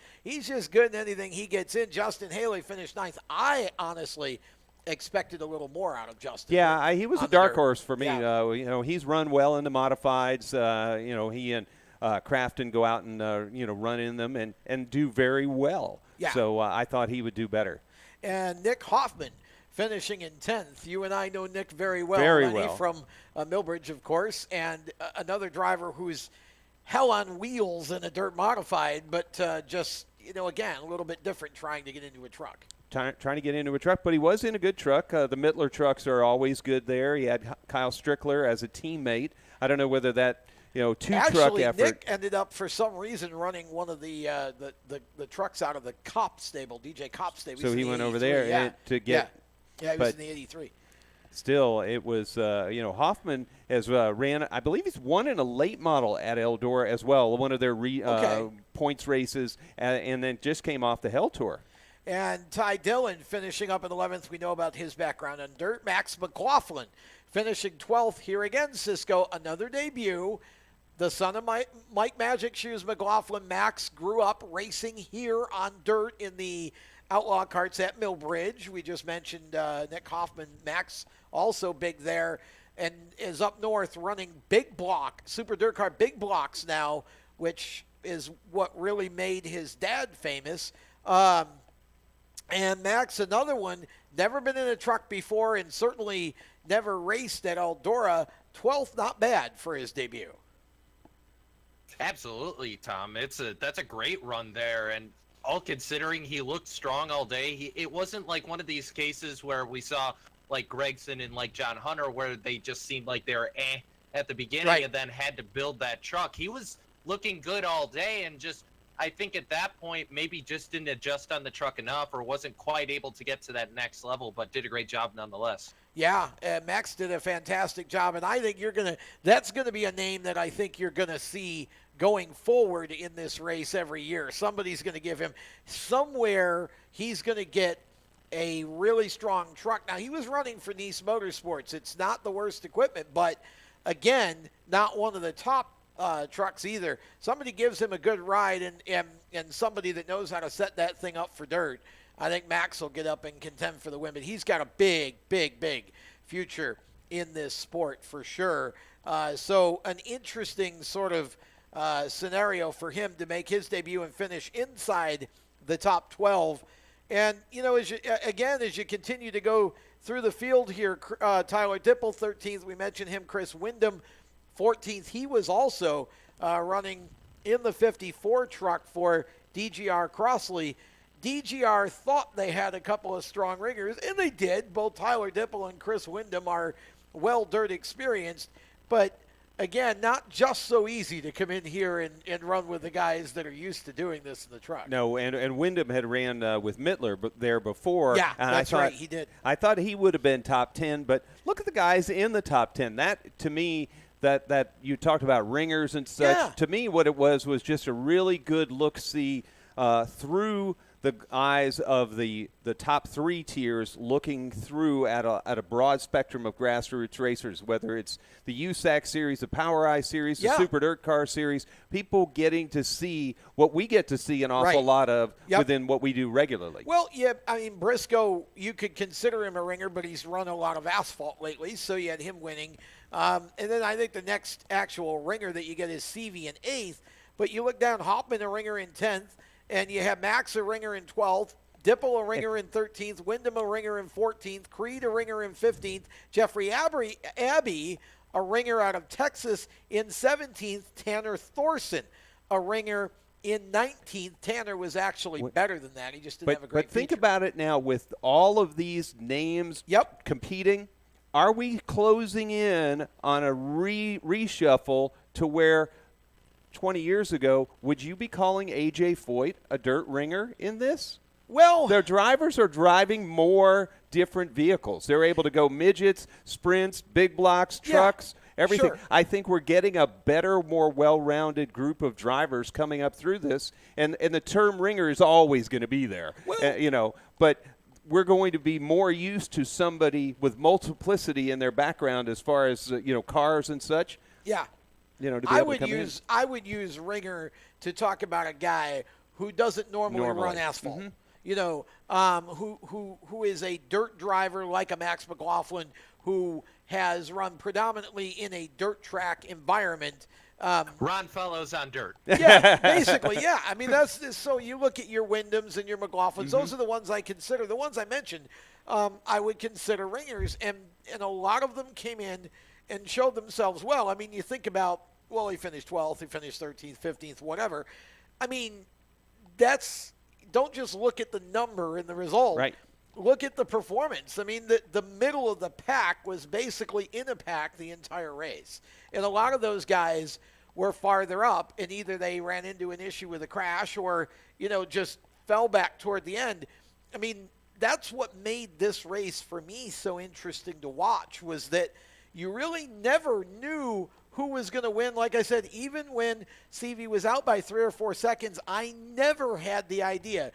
good in anything he gets in. Justin Haley finished 9th. I honestly expected a little more out of Justin. Yeah, he was a dark horse for me. Yeah. He's run well in the modifieds. He and Crafton go out and run in them and do very well. Yeah. So I thought he would do better. And Nick Hoffman finishing in 10th. You and I know Nick very well. Very Lenny well. From Millbridge, of course, and another driver who's hell on wheels in a dirt modified, but just, again, a little bit different trying to get into a truck. Trying to get into a truck, but he was in a good truck. The Mittler trucks are always good there. He had Kyle Strickler as a teammate. I don't know whether that two-truck effort. Nick ended up, for some reason, running one of the trucks out of the Kopp stable, DJ Kopp stable. So he went over there to get. Yeah, he was in the 83. Still, it was, Hoffman has ran, I believe he's won in a late model at Eldora as well, one of their points races, and then just came off the Hell Tour. And Ty Dillon finishing up in 11th. We know about his background on dirt. Max McLaughlin finishing 12th. Here again, Cisco, another debut. The son of Mike Magic Shoes McLaughlin. Max grew up racing here on dirt in the Outlaw Karts at Millbridge. We just mentioned Nick Hoffman. Max also big there and is up north running big block, super dirt car big blocks now, which is what really made his dad famous. And Max, another one, never been in a truck before and certainly never raced at Eldora. 12th, not bad for his debut. Absolutely, Tom. That's a great run there, and all considering he looked strong all day. It wasn't like one of these cases where we saw like Gregson and like John Hunter where they just seemed like they were at the beginning and then had to build that truck. He was looking good all day and just I think at that point, maybe just didn't adjust on the truck enough or wasn't quite able to get to that next level, but did a great job nonetheless. Yeah, Max did a fantastic job, and I think that's going to be a name that I think you're going to see going forward in this race every year. Somebody's going to give him somewhere. He's going to get a really strong truck. Now, he was running for Nice Motorsports. It's not the worst equipment, but again, not one of the top trucks either. Somebody gives him a good ride and somebody that knows how to set that thing up for dirt. I think Max will get up and contend for the win, but he's got a big, big, big future in this sport for sure. So an interesting sort of scenario for him to make his debut and finish inside the top 12. And, as you continue to go through the field here, Tyler Dipple, 13th. We mentioned him. Chris Windham, 14th. He was also running in the 54 truck for DGR Crossley. DGR thought they had a couple of strong ringers, and they did. Both Tyler Dipple and Chris Windham are well dirt experienced, but again, not just so easy to come in here and run with the guys that are used to doing this in the truck. No, and Windham had ran with Mittler there before. Yeah, and that's right, he did. I thought he would have been top 10, but look at the guys in the top 10. That, to me, that you talked about ringers and such. Yeah. To me, what it was just a really good look-see through the eyes of the top 3 tiers, looking through at a broad spectrum of grassroots racers, whether it's the USAC series, the Power Eye series, the Super Dirt Car series, people getting to see what we get to see an awful lot of within what we do regularly. Well, yeah, I mean, Briscoe, you could consider him a ringer, but he's run a lot of asphalt lately, so you had him winning. And then I think the next actual ringer that you get is CV in 8th, but you look down, Hoffman, a ringer in 10th, and you have Max, a ringer in 12th, Dipple, a ringer in 13th, Windham, a ringer in 14th, Creed, a ringer in 15th, Jeffrey Abbey, a ringer out of Texas in 17th, Tanner Thorson, a ringer in 19th. Tanner was actually better than that. He just didn't have a great But think feature. about it now with all of these names competing. Are we closing in on a reshuffle to where 20 years ago, would you be calling A.J. Foyt a dirt ringer in this? Well, their drivers are driving more different vehicles. They're able to go midgets, sprints, big blocks, trucks, everything. Sure. I think we're getting a better, more well-rounded group of drivers coming up through this, and the term ringer is always going to be there. But we're going to be more used to somebody with multiplicity in their background as far as cars and such. Yeah. To be I able to come in. I would use ringer to talk about a guy who doesn't normally run asphalt. Who is a dirt driver like a Max McLaughlin, who has run predominantly in a dirt track environment. Ron Fellows on dirt. Yeah, basically, yeah. I mean, so you look at your Wyndhams and your McLaughlins. Those are the ones I consider. The ones I mentioned, I would consider ringers, and a lot of them came in and showed themselves well. I mean, you think about, he finished 12th, he finished 13th, 15th, whatever. I mean, don't just look at the number and the result. Right. Look at the performance. I mean, the middle of the pack was basically in a pack the entire race. And a lot of those guys were farther up, and either they ran into an issue with a crash or, just fell back toward the end. I mean, that's what made this race for me so interesting to watch, was that you really never knew who was going to win. Like I said, even when CV was out by 3 or 4 seconds, I never had the idea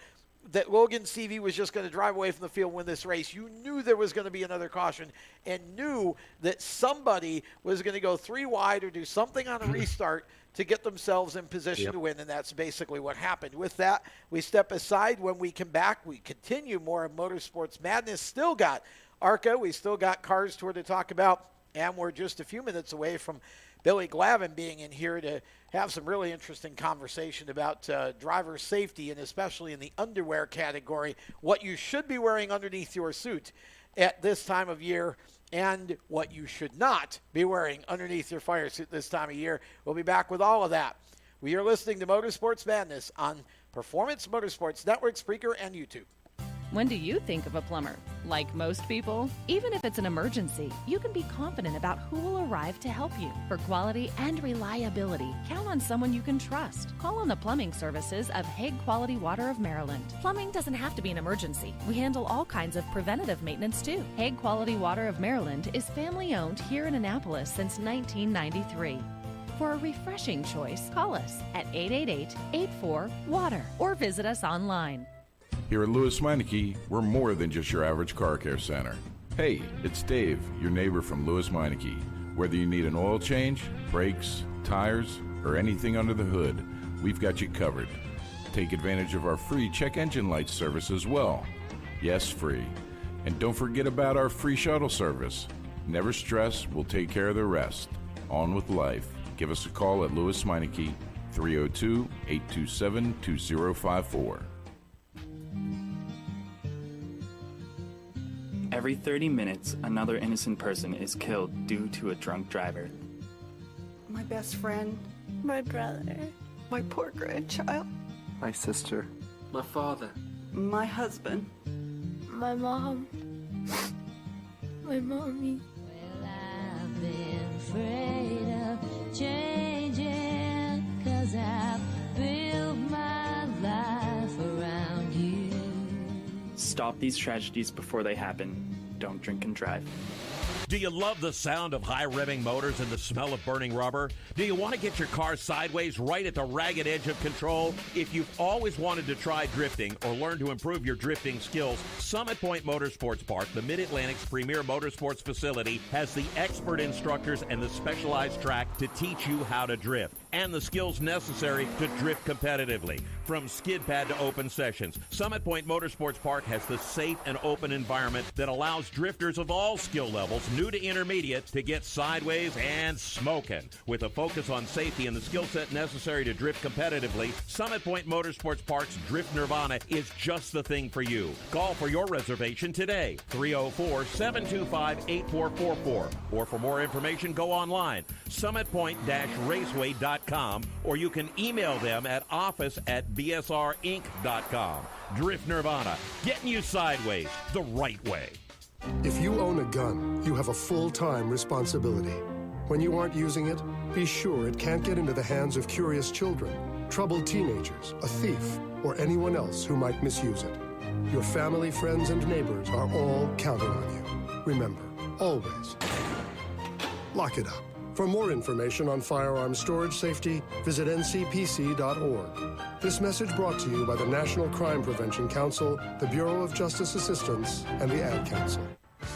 that Logan CV was just going to drive away from the field and win this race. You knew there was going to be another caution and knew that somebody was going to go 3 wide or do something on a restart to get themselves in position to win, and that's basically what happened. With that, we step aside. When we come back, we continue more of Motorsports Madness. Still got ARCA. We still got Cars Tour to talk about, and we're just a few minutes away from Billy Glavin being in here to have some really interesting conversation about driver safety, and especially in the underwear category, what you should be wearing underneath your suit at this time of year and what you should not be wearing underneath your fire suit this time of year. We'll be back with all of that. We are listening to Motorsports Madness on Performance Motorsports Network, Spreaker, and YouTube. When do you think of a plumber? Like most people, even if it's an emergency, you can be confident about who will arrive to help you. For quality and reliability, count on someone you can trust. Call on the plumbing services of Hague Quality Water of Maryland. Plumbing doesn't have to be an emergency. We handle all kinds of preventative maintenance too. Hague Quality Water of Maryland is family owned here in Annapolis since 1993. For a refreshing choice, call us at 888-84-WATER or visit us online. Here at Lewis Meineke, we're more than just your average car care center. Hey, it's Dave, your neighbor from Lewis Meineke. Whether you need an oil change, brakes, tires, or anything under the hood, we've got you covered. Take advantage of our free check engine light service as well. Yes, free. And don't forget about our free shuttle service. Never stress, we'll take care of the rest. On with life. Give us a call at Lewis Meineke, 302-827-2054. Every 30 minutes, another innocent person is killed due to a drunk driver. My best friend. My brother. My poor grandchild. My sister. My father. My husband. My mom. My mommy. Well, I've been afraid of changing, 'cause I've built my life around you. Stop these tragedies before they happen. Don't drink and drive. Do you love the sound of high-revving motors and the smell of burning rubber? Do you want to get your car sideways right at the ragged edge of control? If you've always wanted to try drifting or learn to improve your drifting skills, Summit Point Motorsports Park, the Mid-Atlantic's premier motorsports facility, has the expert instructors and the specialized track to teach you how to drift and the skills necessary to drift competitively. From skid pad to open sessions, Summit Point Motorsports Park has the safe and open environment that allows drifters of all skill levels, new to intermediate, to get sideways and smoking. With a focus on safety and the skill set necessary to drift competitively, Summit Point Motorsports Park's Drift Nirvana is just the thing for you. Call for your reservation today, 304-725-8444. Or for more information, go online, summitpoint-raceway.com, or you can email them at office@bsrinc.com. Drift Nirvana, getting you sideways the right way. If you own a gun, you have a full-time responsibility. When you aren't using it, be sure it can't get into the hands of curious children, troubled teenagers, a thief, or anyone else who might misuse it. Your family, friends, and neighbors are all counting on you. Remember, always, lock it up. For more information on firearm storage safety, visit ncpc.org. This message brought to you by the National Crime Prevention Council, the Bureau of Justice Assistance, and the Ad Council.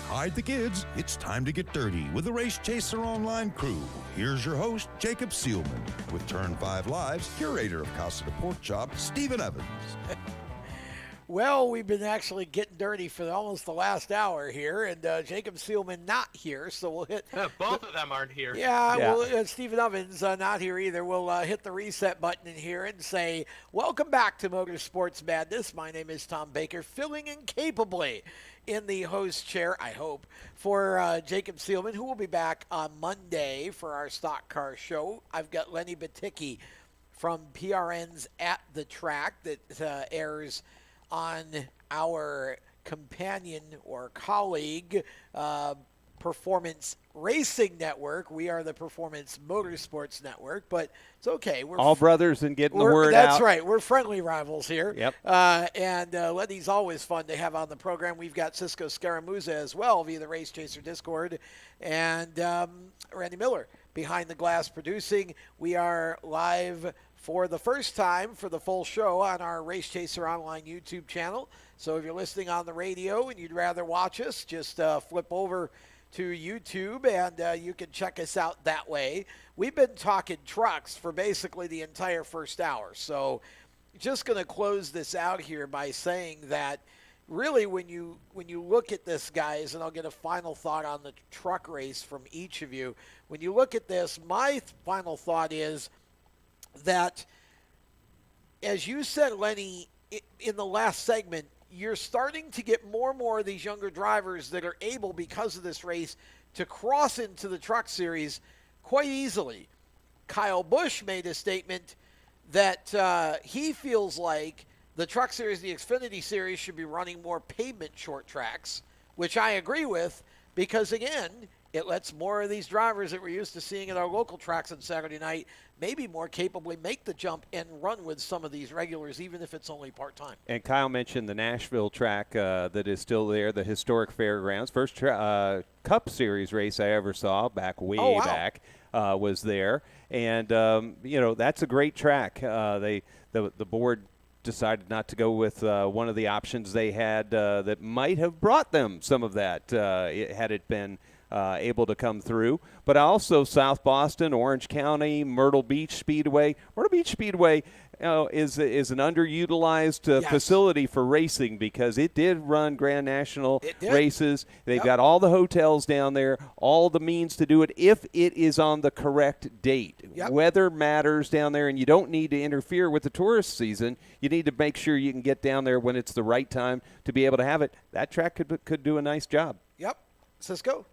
Hide the kids. It's time to get dirty with the Race Chaser Online crew. Here's your host, Jacob Seelman, with Turn 5 Live's curator of Casa de Pork Chop, Stephen Evans. Well, we've been actually getting dirty for almost the last hour here, and Jacob Seelman not here, so we'll hit... Both of them aren't here. Yeah. Well, Stephen Evans not here either. We'll hit the reset button in here and say, welcome back to Motorsports Madness. My name is Tom Baker, filling in capably in the host chair, I hope, for Jacob Seelman, who will be back on Monday for our Stock Car Show. I've got Lenny Baticki from PRN's At the Track that airs on our companion or colleague Performance Racing Network. We are the Performance Motorsports Network, but it's okay. We're all brothers and getting the word out. That's out. right. We're friendly rivals here. Yep. And Lenny's always fun to have on the program. We've got Cisco Scaramouza as well via the Race Chaser Discord, and Randy Miller behind the glass producing. We are live for the first time for the full show on our Race Chaser Online YouTube channel. So if you're listening on the radio and you'd rather watch us, just flip over to YouTube and you can check us out that way. We've been talking trucks for basically the entire first hour. So just going to close this out here by saying that really when you look at this, guys, and I'll get a final thought on the truck race from each of you. When you look at this, my final thought is that, as you said, Lenny, in the last segment, you're starting to get more and more of these younger drivers that are able, because of this race, to cross into the truck series quite easily. Kyle Busch made a statement that he feels like the Truck Series, the Xfinity Series, should be running more pavement short tracks, which I agree with because, again, it lets more of these drivers that we're used to seeing at our local tracks on Saturday night maybe more capably make the jump and run with some of these regulars, even if it's only part-time. And Kyle mentioned the Nashville track that is still there, the historic fairgrounds. First Cup Series race I ever saw back back was there. And, that's a great track. The board decided not to go with one of the options they had that might have brought them some of that had it been able to come through. But also South Boston, Orange County, Myrtle Beach Speedway. Myrtle Beach Speedway is an underutilized facility for racing because it did run Grand National races. They've got all the hotels down there, all the means to do it if it is on the correct date. Weather matters down there, and you don't need to interfere with the tourist season. You need to make sure you can get down there when it's the right time to be able to have it. That track could do a nice job. Yep. Cisco?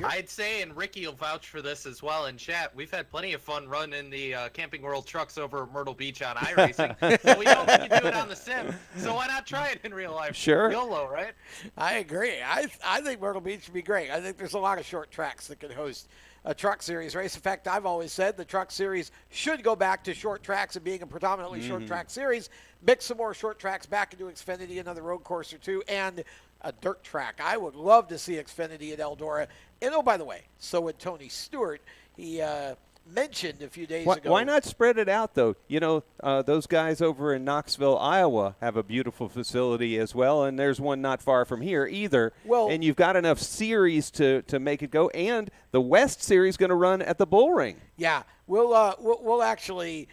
I'd say, and Ricky will vouch for this as well in chat, we've had plenty of fun running the Camping World trucks over at Myrtle Beach on iRacing. So we know we can do it on the sim, so why not try it in real life? Sure. YOLO, right? I agree. I think Myrtle Beach would be great. I think there's a lot of short tracks that could host a Truck Series race. In fact, I've always said the Truck Series should go back to short tracks and being a predominantly short track series, mix some more short tracks back into Xfinity, another road course or two, and a dirt track. I would love to see Xfinity at Eldora. And, oh, by the way, so would Tony Stewart. He mentioned a few days ago. Why not spread it out, though? Those guys over in Knoxville, Iowa, have a beautiful facility as well, and there's one not far from here either. Well, and you've got enough series to make it go, and the West Series going to run at the Bull Ring. Yeah, we'll actually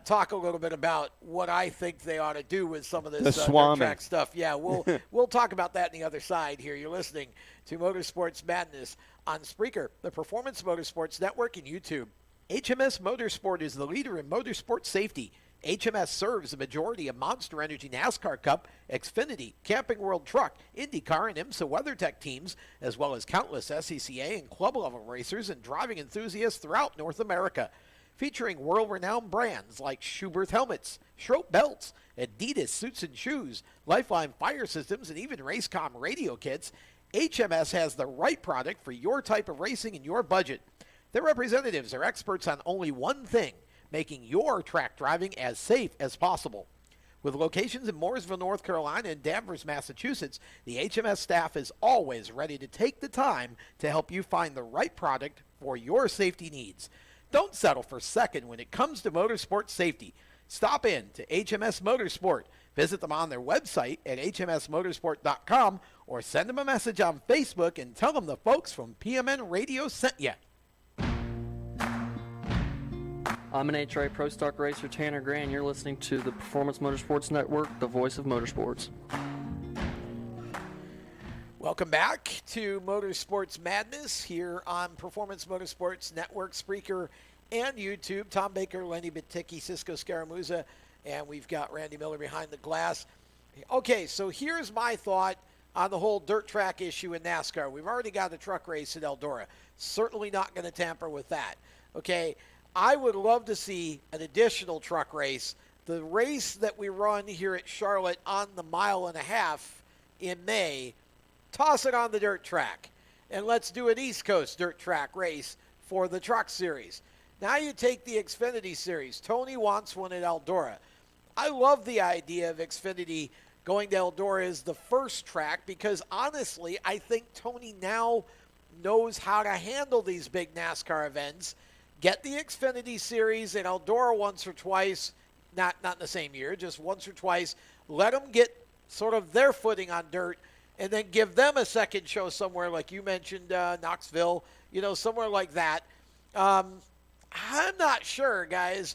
talk a little bit about what I think they ought to do with some of this dirt track stuff. Yeah, we'll talk about that on the other side here. You're listening to Motorsports Madness on Spreaker, the Performance Motorsports Network, and YouTube. HMS Motorsport is the leader in motorsport safety. HMS serves the majority of Monster Energy NASCAR Cup, Xfinity, Camping World Truck, IndyCar, and IMSA WeatherTech teams, as well as countless SCCA and club-level racers and driving enthusiasts throughout North America. Featuring world-renowned brands like Schuberth helmets, Schroep belts, Adidas suits and shoes, Lifeline fire systems, and even Racecom radio kits, HMS has the right product for your type of racing and your budget. Their representatives are experts on only one thing, making your track driving as safe as possible. With locations in Mooresville, North Carolina, and Danvers, Massachusetts, the HMS staff is always ready to take the time to help you find the right product for your safety needs. Don't settle for second when it comes to motorsport safety. Stop in to HMS Motorsport. Visit them on their website at hmsmotorsport.com or send them a message on Facebook and tell them the folks from PMN Radio sent you. I'm an HRA Pro Stock Racer, Tanner Gray, and you're listening to the Performance Motorsports Network, the voice of motorsports. Welcome back to Motorsports Madness here on Performance Motorsports Network, Spreaker, and YouTube. Tom Baker, Lenny Baticki, Cisco Scaramuza, and we've got Randy Miller behind the glass. Okay, so here's my thought on the whole dirt track issue in NASCAR. We've already got a truck race at Eldora. Certainly not going to tamper with that. Okay, I would love to see an additional truck race. The race that we run here at Charlotte on the 1.5 miles in May, toss it on the dirt track, and let's do an East Coast dirt track race for the Truck Series. Now you take the Xfinity Series. Tony wants one at Eldora. I love the idea of Xfinity going to Eldora as the first track because, honestly, I think Tony now knows how to handle these big NASCAR events. Get the Xfinity Series at Eldora once or twice, not in the same year, just once or twice. Let them get sort of their footing on dirt, and then give them a second show somewhere like you mentioned, Knoxville, somewhere like that. I'm not sure, guys.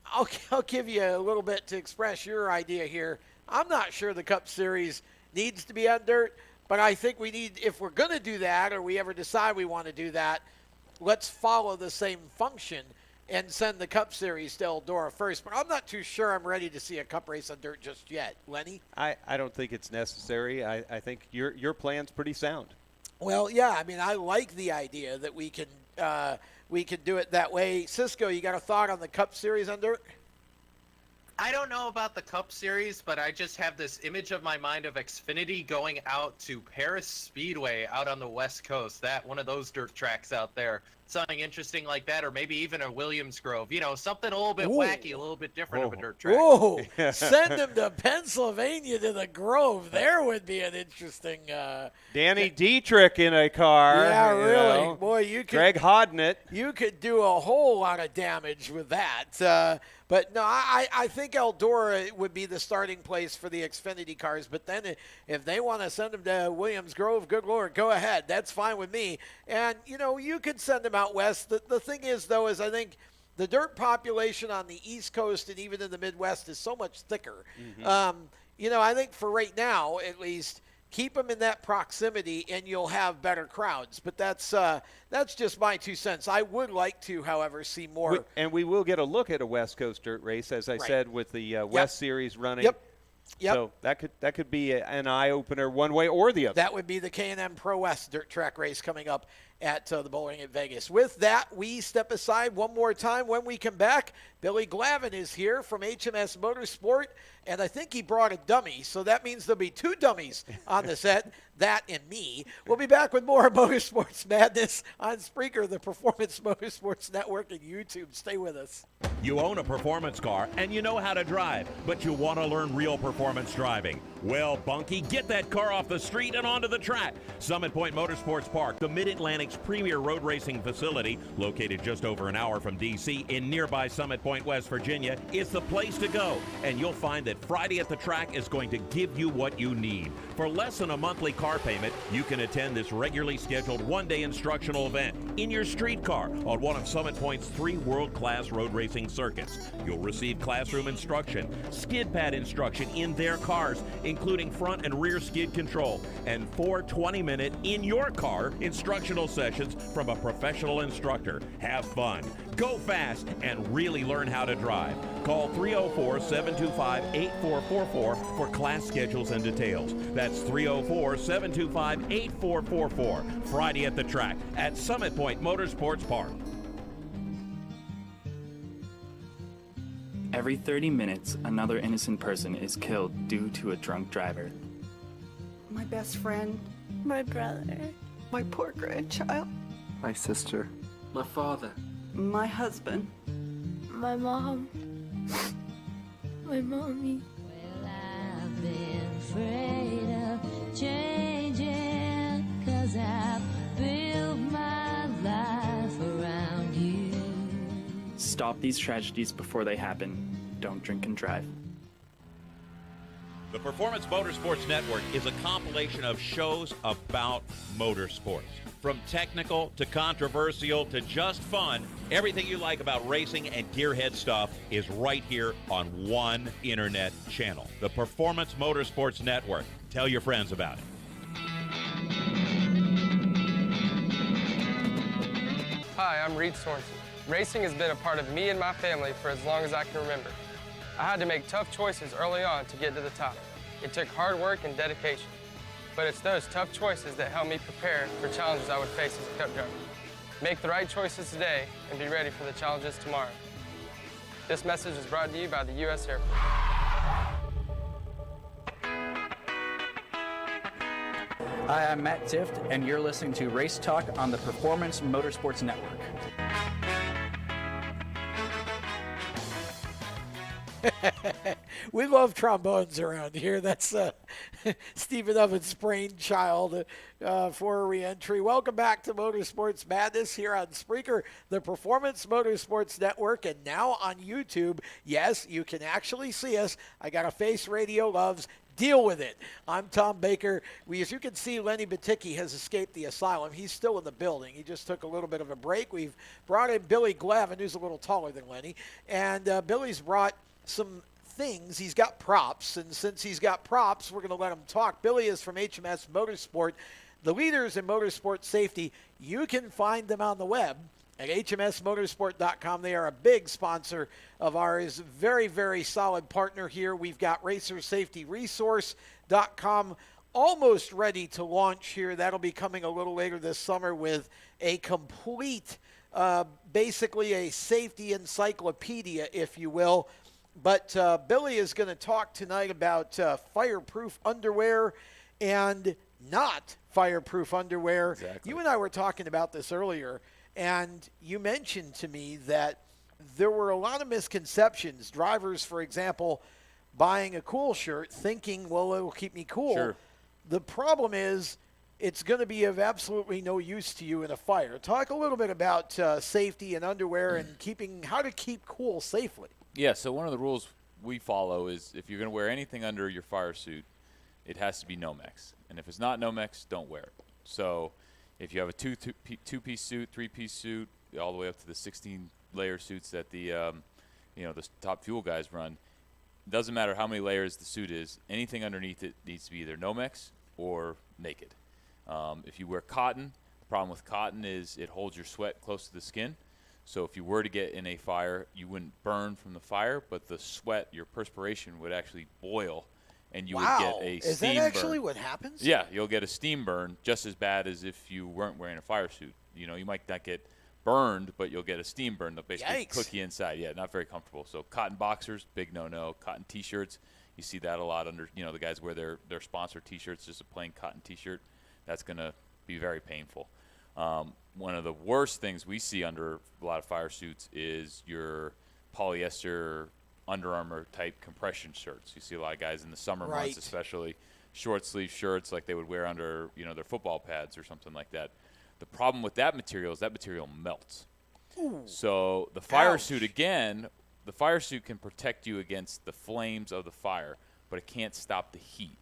I'll give you a little bit to express your idea here. I'm not sure the Cup Series needs to be on dirt, but I think we need, if we're going to do that or we ever decide we want to do that, let's follow the same function and send the Cup Series to Eldora first. But I'm not too sure I'm ready to see a Cup race on dirt just yet. Lenny? I don't think it's necessary. I think your plan's pretty sound. Well, yeah. I mean, I like the idea that we can do it that way. Cisco, you got a thought on the Cup Series on dirt? I don't know about the Cup Series, but I just have this image of my mind of Xfinity going out to Paris Speedway out on the West Coast. That one of those dirt tracks out there. Something interesting like that, or maybe even a Williams Grove. You know, something a little bit wacky, a little bit different of a dirt track. Whoa! Send him to Pennsylvania to the Grove. There would be an interesting. Danny Dietrich in a car. Yeah, you really. know. Boy, you could. Greg Hodnett. You could do a whole lot of damage with that. But no, I think Eldora would be the starting place for the Xfinity cars. But then if they want to send them to Williams Grove, good Lord, go ahead. That's fine with me. And, you know, you could send them out west. The thing is, though, is I think the dirt population on the East Coast and even in the Midwest is so much thicker. Mm-hmm. You know, I think for right now, at least, keep them in that proximity and you'll have better crowds. But that's just my 2 cents. I would like to, however, see more. And we will get a look at a West Coast dirt race, as I said, with the West Series running. Yep. So that could be an eye-opener one way or the other. That would be the K&M Pro West dirt track race coming up at the Bowling at Vegas. With that, we step aside one more time. When we come back, Billy Glavin is here from HMS Motorsport, and I think he brought a dummy, so that means there'll be 2 dummies on the set, that and me. We'll be back with more Motorsports Madness on Spreaker, the Performance Motorsports Network, and YouTube. Stay with us. You own a performance car and you know how to drive, but you want to learn real performance driving. Well, Bunky, get that car off the street and onto the track. Summit Point Motorsports Park, the Mid-Atlantic's premier road racing facility, located just over an hour from D.C. in nearby Summit Point, West Virginia, is the place to go. And you'll find that Friday at the Track is going to give you what you need. For less than a monthly car payment, you can attend this regularly scheduled one-day instructional event in your street car on one of Summit Point's 3 world-class road racing circuits. You'll receive classroom instruction, skid pad instruction in their cars, including front and rear skid control, and 4 20-minute in-your-car instructional sessions from a professional instructor. Have fun, go fast, and really learn how to drive. Call 304-725-8444 for class schedules and details. That's 304-725-8444. Friday at the Track at Summit Point Motorsports Park. Every 30 minutes, another innocent person is killed due to a drunk driver. My best friend. My brother. My poor grandchild. My sister. My father. My husband. My mom. My mommy. Well, I've been afraid of changing, 'cause I've built my life around you. Stop these tragedies before they happen. Don't drink and drive. The Performance Motorsports Network is a compilation of shows about motorsports. From technical to controversial to just fun, everything you like about racing and gearhead stuff is right here on one internet channel. The Performance Motorsports Network. Tell your friends about it. Hi, I'm Reed Sorensen. Racing has been a part of me and my family for as long as I can remember. I had to make tough choices early on to get to the top. It took hard work and dedication. But it's those tough choices that help me prepare for challenges I would face as a cup driver. Make the right choices today and be ready for the challenges tomorrow. This message is brought to you by the U.S. Air Force. Hi, I'm Matt Tift, and you're listening to Race Talk on the Performance Motorsports Network. We love trombones around here. That's Stephen Oven's brainchild for a re-entry. Welcome back to Motorsports Madness here on Spreaker, the Performance Motorsports Network, and now on YouTube. Yes, you can actually see us. I got a face radio loves. Deal with it. I'm Tom Baker. As you can see, Lenny Baticki has escaped the asylum. He's still in the building. He just took a little bit of a break. We've brought in Billy Glavin, who's a little taller than Lenny, and Billy's brought some things. He's got props, and since he's got props, we're going to let him talk. Billy is from HMS Motorsport, the leaders in motorsport safety. You can find them on the web at hmsmotorsport.com. They are a big sponsor of ours, very, very solid partner here. We've got racersafetyresource.com almost ready to launch here. That'll be coming a little later this summer with a complete, basically a safety encyclopedia, if you will. But Billy is going to talk tonight about fireproof underwear and not fireproof underwear. Exactly. You and I were talking about this earlier, and you mentioned to me that there were a lot of misconceptions. Drivers, for example, buying a cool shirt thinking, well, it will keep me cool. Sure. The problem is it's going to be of absolutely no use to you in a fire. Talk a little bit about safety and underwear and how to keep cool safely. Yeah, so one of the rules we follow is if you're going to wear anything under your fire suit, it has to be Nomex. And if it's not Nomex, don't wear it. So if you have a two-piece suit, three-piece suit, all the way up to the 16-layer suits that the the top fuel guys run, doesn't matter how many layers the suit is, anything underneath it needs to be either Nomex or naked. If you wear cotton, the problem with cotton is it holds your sweat close to the skin. So if you were to get in a fire, you wouldn't burn from the fire, but the sweat, your perspiration would actually boil, and you would get a steam burn. Is that actually what happens? Yeah, you'll get a steam burn just as bad as if you weren't wearing a fire suit. You might not get burned, but you'll get a steam burn. They'll basically cook you inside. Yeah, not very comfortable. So cotton boxers, big no-no. Cotton T-shirts, you see that a lot under, the guys wear their sponsor T-shirts, just a plain cotton T-shirt. That's going to be very painful. One of the worst things we see under a lot of fire suits is your polyester Under Armour type compression shirts. You see a lot of guys in the summer months, especially short sleeve shirts like they would wear under their football pads or something like that. The problem with that material is that material melts. Ooh. So the fire suit, again, the fire suit can protect you against the flames of the fire, but it can't stop the heat.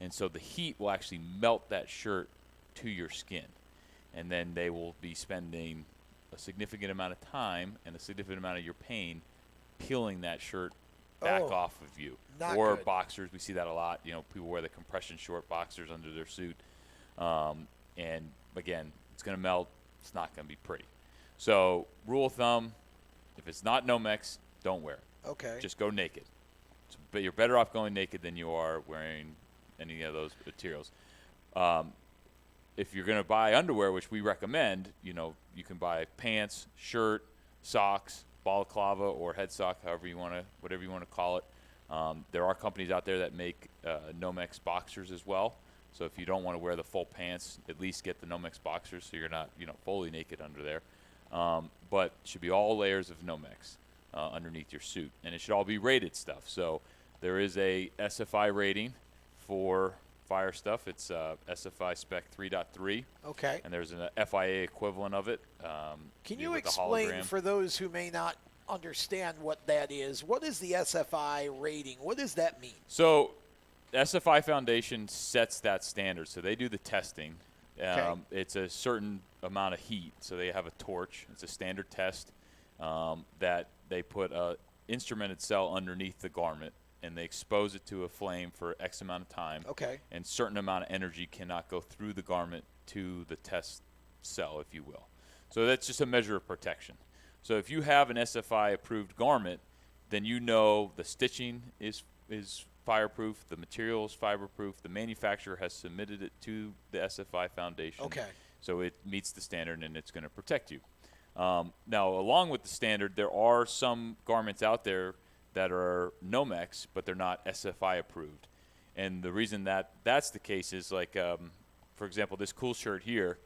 And so the heat will actually melt that shirt to your skin. And then they will be spending a significant amount of time and a significant amount of your pain peeling that shirt back off of you. Or good. Boxers, we see that a lot. People wear the compression short boxers under their suit. And again, it's going to melt. It's not going to be pretty. So rule of thumb, if it's not Nomex, don't wear it. Okay. Just go naked. But you're better off going naked than you are wearing any of those materials. If you're going to buy underwear, which we recommend, you can buy pants, shirt, socks, balaclava, or head sock, whatever you want to call it. There are companies out there that make Nomex boxers as well. So if you don't want to wear the full pants, at least get the Nomex boxers so you're not fully naked under there. But it should be all layers of Nomex underneath your suit, and it should all be rated stuff. So there is a SFI rating for fire stuff. It's SFI Spec 3.3. Okay. And there's an FIA equivalent of it. Can you explain for those who may not understand what that is? What is the SFI rating? What does that mean? So SFI Foundation sets that standard. So they do the testing. It's a certain amount of heat. So they have a torch. It's a standard test that they put a instrumented cell underneath the garment, and they expose it to a flame for X amount of time. Okay. And certain amount of energy cannot go through the garment to the test cell, if you will. So that's just a measure of protection. So if you have an SFI approved garment, then the stitching is fireproof, the material is fiberproof, the manufacturer has submitted it to the SFI Foundation. Okay. So it meets the standard and it's going to protect you. Now, along with the standard, there are some garments out there that are Nomex, but they're not SFI approved. And the reason that that's the case is for example, this cool shirt here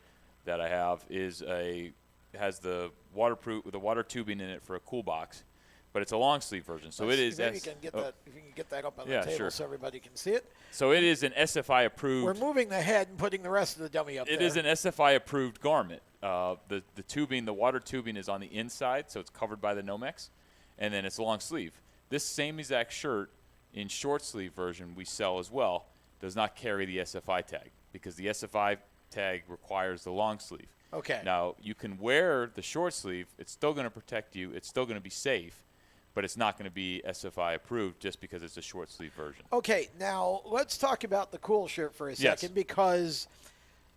that I have has the water tubing in it for a cool box, but it's a long sleeve version. So it is. Maybe if you can get that up on the table so everybody can see it. So it is an SFI approved. We're moving the head and putting the rest of the dummy up there. It is an SFI approved garment. The tubing, the water tubing is on the inside, so it's covered by the Nomex, and then it's a long sleeve. This same exact shirt in short sleeve version we sell as well does not carry the SFI tag because the SFI tag requires the long sleeve. Okay. Now, you can wear the short sleeve. It's still going to protect you. It's still going to be safe, but it's not going to be SFI approved just because it's a short sleeve version. Okay. Now, let's talk about the cool shirt for a second because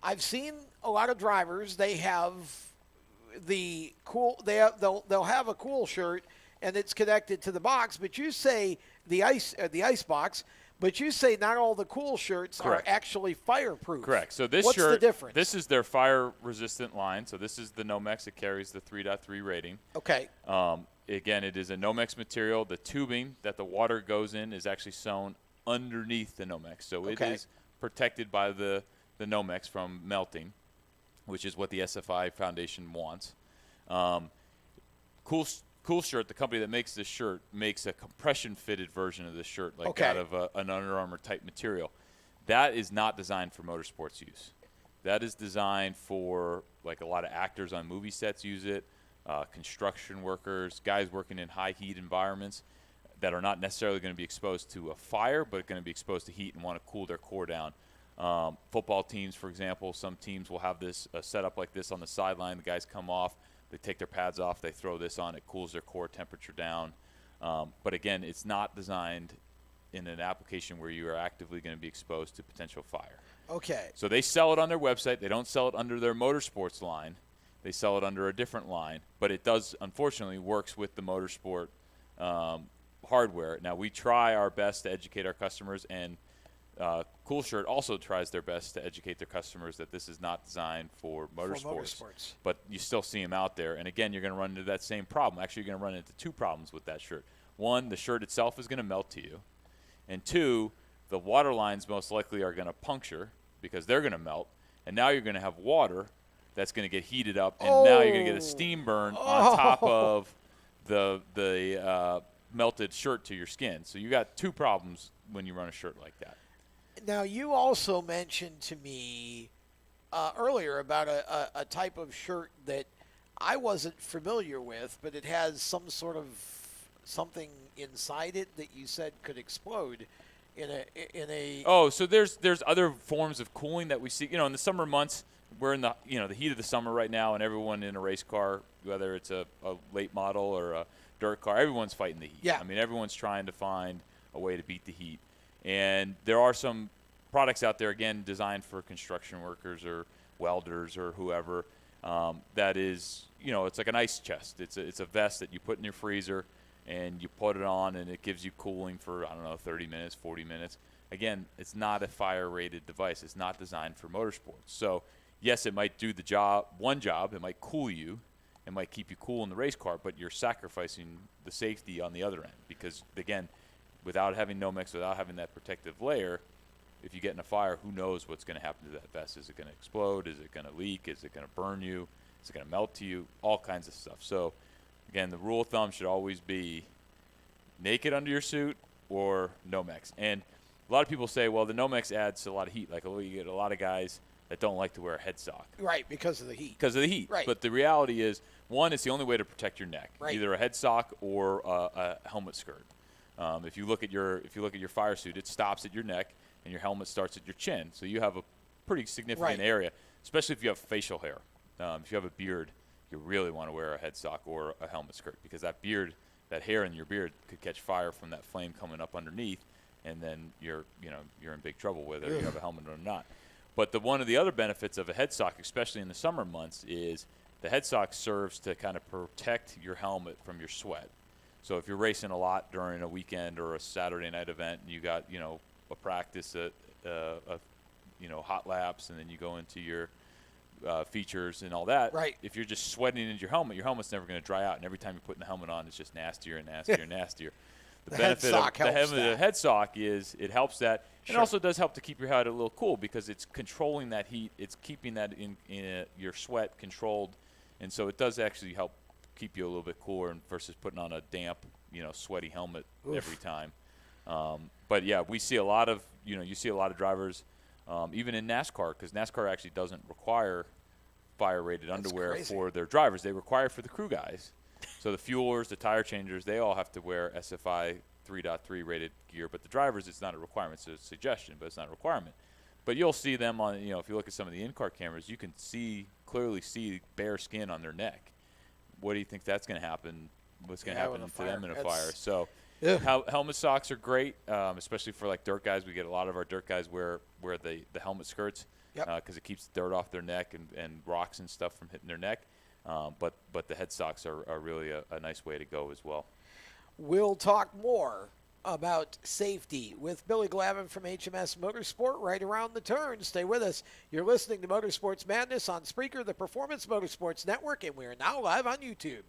I've seen a lot of drivers, they have the cool – they'll have a cool shirt – and it's connected to the box, but you say the ice box, but you say not all the cool shirts are actually fireproof. Correct. So this What's shirt, the difference? This is their fire-resistant line. So this is the Nomex. It carries the 3.3 rating. Okay. again, it is a Nomex material. The tubing that the water goes in is actually sewn underneath the Nomex. So it is protected by the Nomex from melting, which is what the SFI Foundation wants. Cool Shirt, the company that makes this shirt, makes a compression-fitted version of this shirt, like out of an Under Armour type material. That is not designed for motorsports use. That is designed for, like, a lot of actors on movie sets use it, construction workers, guys working in high heat environments that are not necessarily going to be exposed to a fire, but going to be exposed to heat and want to cool their core down. Football teams, for example, some teams will have this setup like this on the sideline. The guys come off, they take their pads off, they throw this on, it cools their core temperature down. But again, it's not designed in an application where you are actively going to be exposed to potential fire. Okay. So they sell it on their website. They don't sell it under their motorsports line. They sell it under a different line. But it does, unfortunately, works with the motorsport hardware. Now, we try our best to educate our customers, and Cool Shirt also tries their best to educate their customers that this is not designed for motorsports. But you still see them out there. And, again, you're going to run into that same problem. Actually, you're going to run into two problems with that shirt. One, the shirt itself is going to melt to you. And two, the water lines most likely are going to puncture because they're going to melt. And now you're going to have water that's going to get heated up. And now you're going to get a steam burn on top of the melted shirt to your skin. So you got two problems when you run a shirt like that. Now, you also mentioned to me earlier about a type of shirt that I wasn't familiar with, but it has some sort of something inside it that you said could explode in a Oh, so there's other forms of cooling that we see. In the summer months, we're in the the heat of the summer right now, and everyone in a race car, whether it's a late model or a dirt car, everyone's fighting the heat. Yeah. I mean, everyone's trying to find a way to beat the heat. And there are some products out there, again, designed for construction workers or welders or whoever, that is, it's like an ice chest. It's a vest that you put in your freezer, and you put it on, and it gives you cooling for, 30 minutes, 40 minutes. Again, it's not a fire-rated device. It's not designed for motorsports. So, yes, it might do the job, it might cool you, it might keep you cool in the race car, but you're sacrificing the safety on the other end because, again, without having Nomex, without having that protective layer, if you get in a fire, who knows what's going to happen to that vest? Is it going to explode? Is it going to leak? Is it going to burn you? Is it going to melt to you? All kinds of stuff. So, again, the rule of thumb should always be naked under your suit or Nomex. And a lot of people say, well, the Nomex adds a lot of heat. Like, you get a lot of guys that don't like to wear a head sock. Right, because of the heat. Because of the heat. Right. But the reality is, one, it's the only way to protect your neck. Right. Either a head sock or a helmet skirt. If you look at your fire suit, it stops at your neck, and your helmet starts at your chin. So you have a pretty significant area, especially if you have facial hair. If you have a beard, you really want to wear a head sock or a helmet skirt because that beard, that hair in your beard could catch fire from that flame coming up underneath, and then you're in big trouble whether you have a helmet or not. But one of the other benefits of a head sock, especially in the summer months, is the head sock serves to kind of protect your helmet from your sweat. So if you're racing a lot during a weekend or a Saturday night event, and you got a practice at hot laps, and then you go into your features and all that. Right. If you're just sweating into your helmet's never going to dry out, and every time you're putting the helmet on, it's just nastier and nastier and nastier. The benefit of the head sock is it helps that. It also does help to keep your head a little cool because it's controlling that heat. It's keeping that in your sweat controlled, and so it does actually help keep you a little bit cooler versus putting on a damp, sweaty helmet every time. But yeah, we see a lot of you see a lot of drivers, even in NASCAR, because NASCAR actually doesn't require fire-rated underwear for their drivers. They require it for the crew guys. So the fuelers, the tire changers, they all have to wear SFI 3.3 rated gear. But the drivers, it's not a requirement. It's a suggestion, but it's not a requirement. But you'll see them on, if you look at some of the in-car cameras, you can clearly see bare skin on their neck. What do you think that's going to happen? What's going to happen to them in a fire? So helmet socks are great, especially for like dirt guys. We get a lot of our dirt guys wear the helmet skirts because it keeps dirt off their neck and rocks and stuff from hitting their neck. But the head socks are really a nice way to go as well. We'll talk more about safety with Billy Glavin from HMS Motorsport right around the turn. Stay with us. You're listening to Motorsports Madness on Spreaker, the Performance Motorsports Network, and we are now live on YouTube.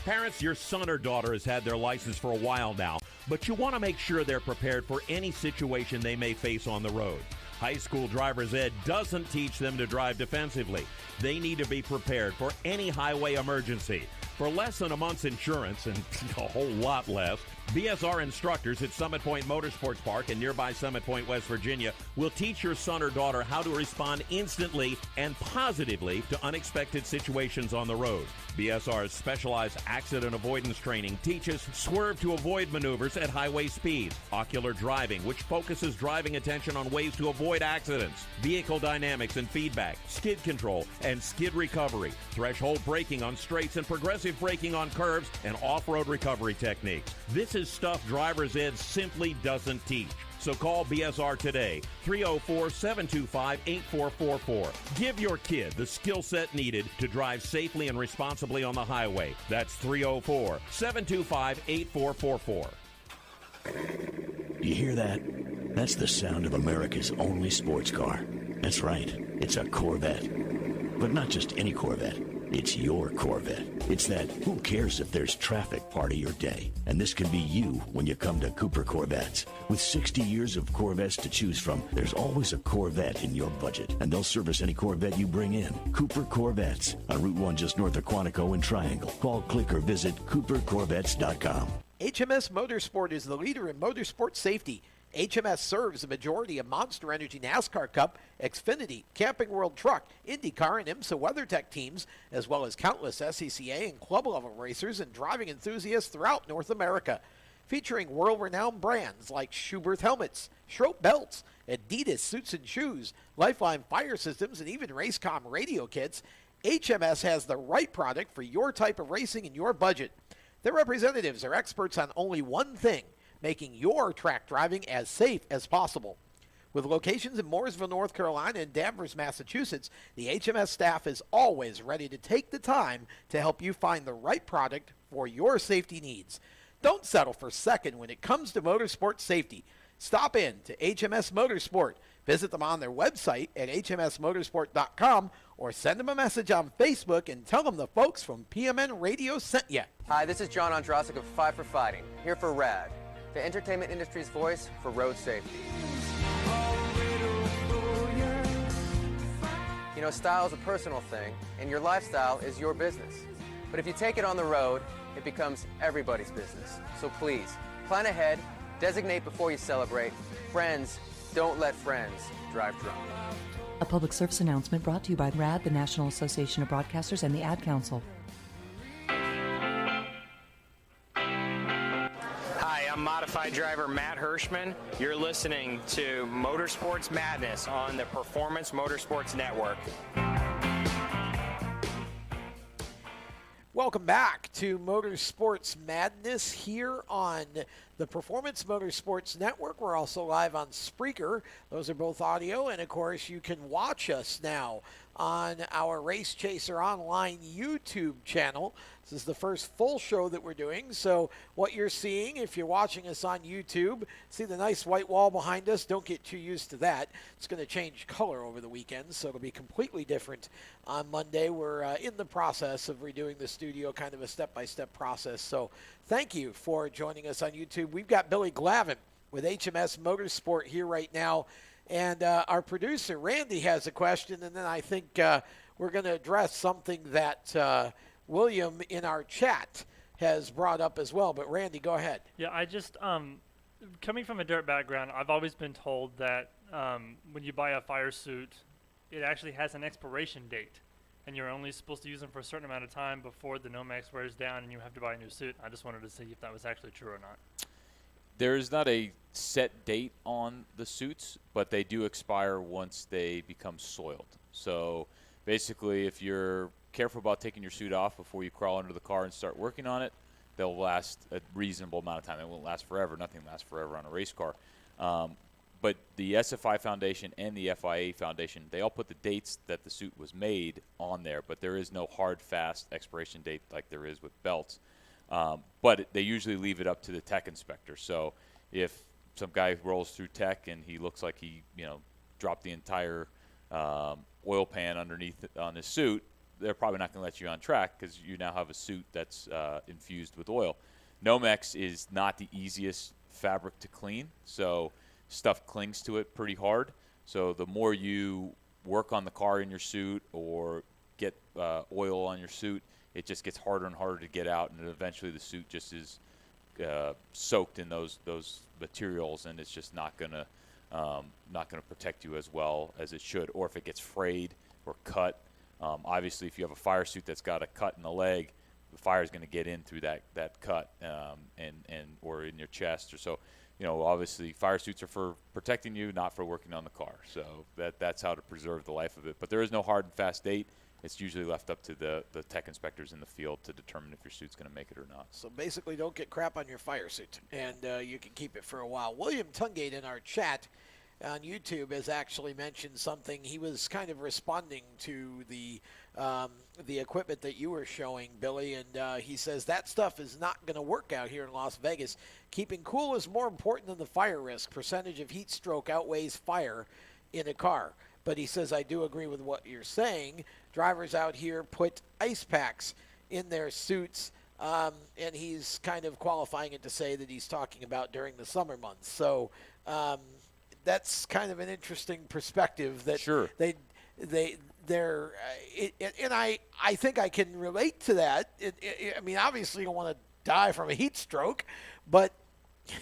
Parents, your son or daughter has had their license for a while now, but you want to make sure they're prepared for any situation they may face on the road. High school driver's ed doesn't teach them to drive defensively. They need to be prepared for any highway emergency. For less than a month's insurance, and a whole lot less, BSR instructors at Summit Point Motorsports Park in nearby Summit Point, West Virginia, will teach your son or daughter how to respond instantly and positively to unexpected situations on the road. BSR's specialized accident avoidance training teaches swerve to avoid maneuvers at highway speeds, ocular driving, which focuses driving attention on ways to avoid accidents, vehicle dynamics and feedback, skid control and skid recovery, threshold braking on straights and progressive braking on curves, and off-road recovery techniques. This is stuff driver's ed simply doesn't teach. So call BSR today, 304-725-8444. Give your kid the skill set needed to drive safely and responsibly on the highway. That's 304-725-8444. You hear that? That's the sound of America's only sports car. That's right, it's a Corvette. But not just any Corvette. It's your Corvette. It's that who cares if there's traffic part of your day. And this can be you when you come to Cooper Corvettes. With 60 years of Corvettes to choose from, there's always a Corvette in your budget. And they'll service any Corvette you bring in. Cooper Corvettes on Route 1 just north of Quantico and Triangle. Call, click, or visit coopercorvettes.com. HMS Motorsport is the leader in motorsport safety. HMS serves the majority of Monster Energy NASCAR Cup, Xfinity, Camping World Truck, IndyCar, and IMSA WeatherTech teams, as well as countless SCCA and club-level racers and driving enthusiasts throughout North America. Featuring world-renowned brands like Schuberth helmets, Schroep belts, Adidas suits and shoes, Lifeline fire systems, and even Racecom radio kits, HMS has the right product for your type of racing and your budget. Their representatives are experts on only one thing: making your track driving as safe as possible. With locations in Mooresville, North Carolina, and Danvers, Massachusetts, the HMS staff is always ready to take the time to help you find the right product for your safety needs. Don't settle for second when it comes to motorsport safety. Stop in to HMS Motorsport. Visit them on their website at hmsmotorsport.com or send them a message on Facebook and tell them the folks from PMN Radio sent you. Hi, this is John Ondrasik of Five for Fighting, here for RAD, the entertainment industry's voice for road safety. You know, style is a personal thing, and your lifestyle is your business. But if you take it on the road, it becomes everybody's business. So please, plan ahead, designate before you celebrate. Friends, don't let friends drive drunk. A public service announcement brought to you by RAD, the National Association of Broadcasters, and the Ad Council. I'm Modified Driver Matt Hirschman. You're listening to Motorsports Madness on the Performance Motorsports Network. Welcome back to Motorsports Madness here on the Performance Motorsports Network. We're also live on Spreaker. Those are both audio, and of course you can watch us now on our Race Chaser Online YouTube channel. This is the first full show that we're doing, so what you're seeing, if you're watching us on YouTube, see the nice white wall behind us? Don't get too used to that. It's going to change color over the weekend, so it'll be completely different on Monday. We're in the process of redoing the studio, kind of a step-by-step process, so thank you for joining us on YouTube. We've got Billy Glavin with HMS Motorsport here right now, and our producer, Randy, has a question, and then I think we're going to address something that William in our chat has brought up as well. But Randy, go ahead. Yeah, I just, coming from a dirt background, I've always been told that when you buy a fire suit, it actually has an expiration date, and you're only supposed to use them for a certain amount of time before the Nomex wears down and you have to buy a new suit. I just wanted to see if that was actually true or not. There is not a set date on the suits, but they do expire once they become soiled. So basically, if you're careful about taking your suit off before you crawl under the car and start working on it, they'll last a reasonable amount of time. They won't last forever. Nothing lasts forever on a race car. But the SFI Foundation and the FIA Foundation, they all put the dates that the suit was made on there, but there is no hard, fast expiration date like there is with belts. But they usually leave it up to the tech inspector. So if some guy rolls through tech and he looks like he, dropped the entire oil pan underneath on his suit, they're probably not going to let you on track because you now have a suit that's infused with oil. Nomex is not the easiest fabric to clean, so stuff clings to it pretty hard. So the more you work on the car in your suit or get oil on your suit, it just gets harder and harder to get out, and eventually the suit just is soaked in those materials, and it's just not gonna protect you as well as it should. Or if it gets frayed or cut, obviously if you have a fire suit that's got a cut in the leg, the fire is going to get in through that cut and or in your chest or so. Obviously fire suits are for protecting you, not for working on the car. So that's how to preserve the life of it. But there is no hard and fast date. It's usually left up to the tech inspectors in the field to determine if your suit's going to make it or not. So basically, don't get crap on your fire suit, and you can keep it for a while. William Tungate in our chat on YouTube has actually mentioned something. He was kind of responding to the equipment that you were showing, Billy, and he says that stuff is not going to work out here in Las Vegas. Keeping cool is more important than the fire risk. Percentage of heat stroke outweighs fire in a car. But he says, I do agree with what you're saying. Drivers out here put ice packs in their suits, and he's kind of qualifying it to say that he's talking about during the summer months. So that's kind of an interesting perspective. That sure. And I think I can relate to that. I mean, obviously you don't want to die from a heat stroke, but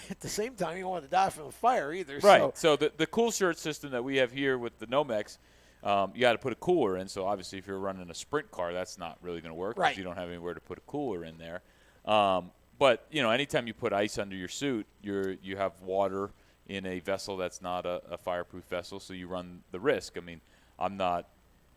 at the same time, you don't want to die from a fire either. Right. So the cool shirt system that we have here with the Nomex, you got to put a cooler in. So obviously, if you're running a sprint car, that's not really going to work because you don't have anywhere to put a cooler in there. But anytime you put ice under your suit, you have water in a vessel that's not a fireproof vessel, so you run the risk. I mean, I'm not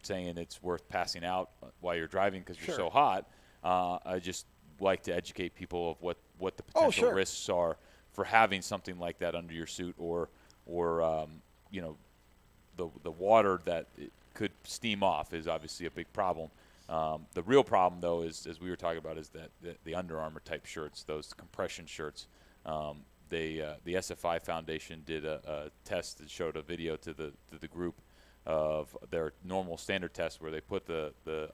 saying it's worth passing out while you're driving because you're so hot. I just like to educate people of what the potential risks are for having something like that under your suit, or the water that it could steam off is obviously a big problem. The real problem, though, is, as we were talking about, is that the Under Armour type shirts, those compression shirts. The SFI Foundation did a test that showed a video to the group of their normal standard test where they put the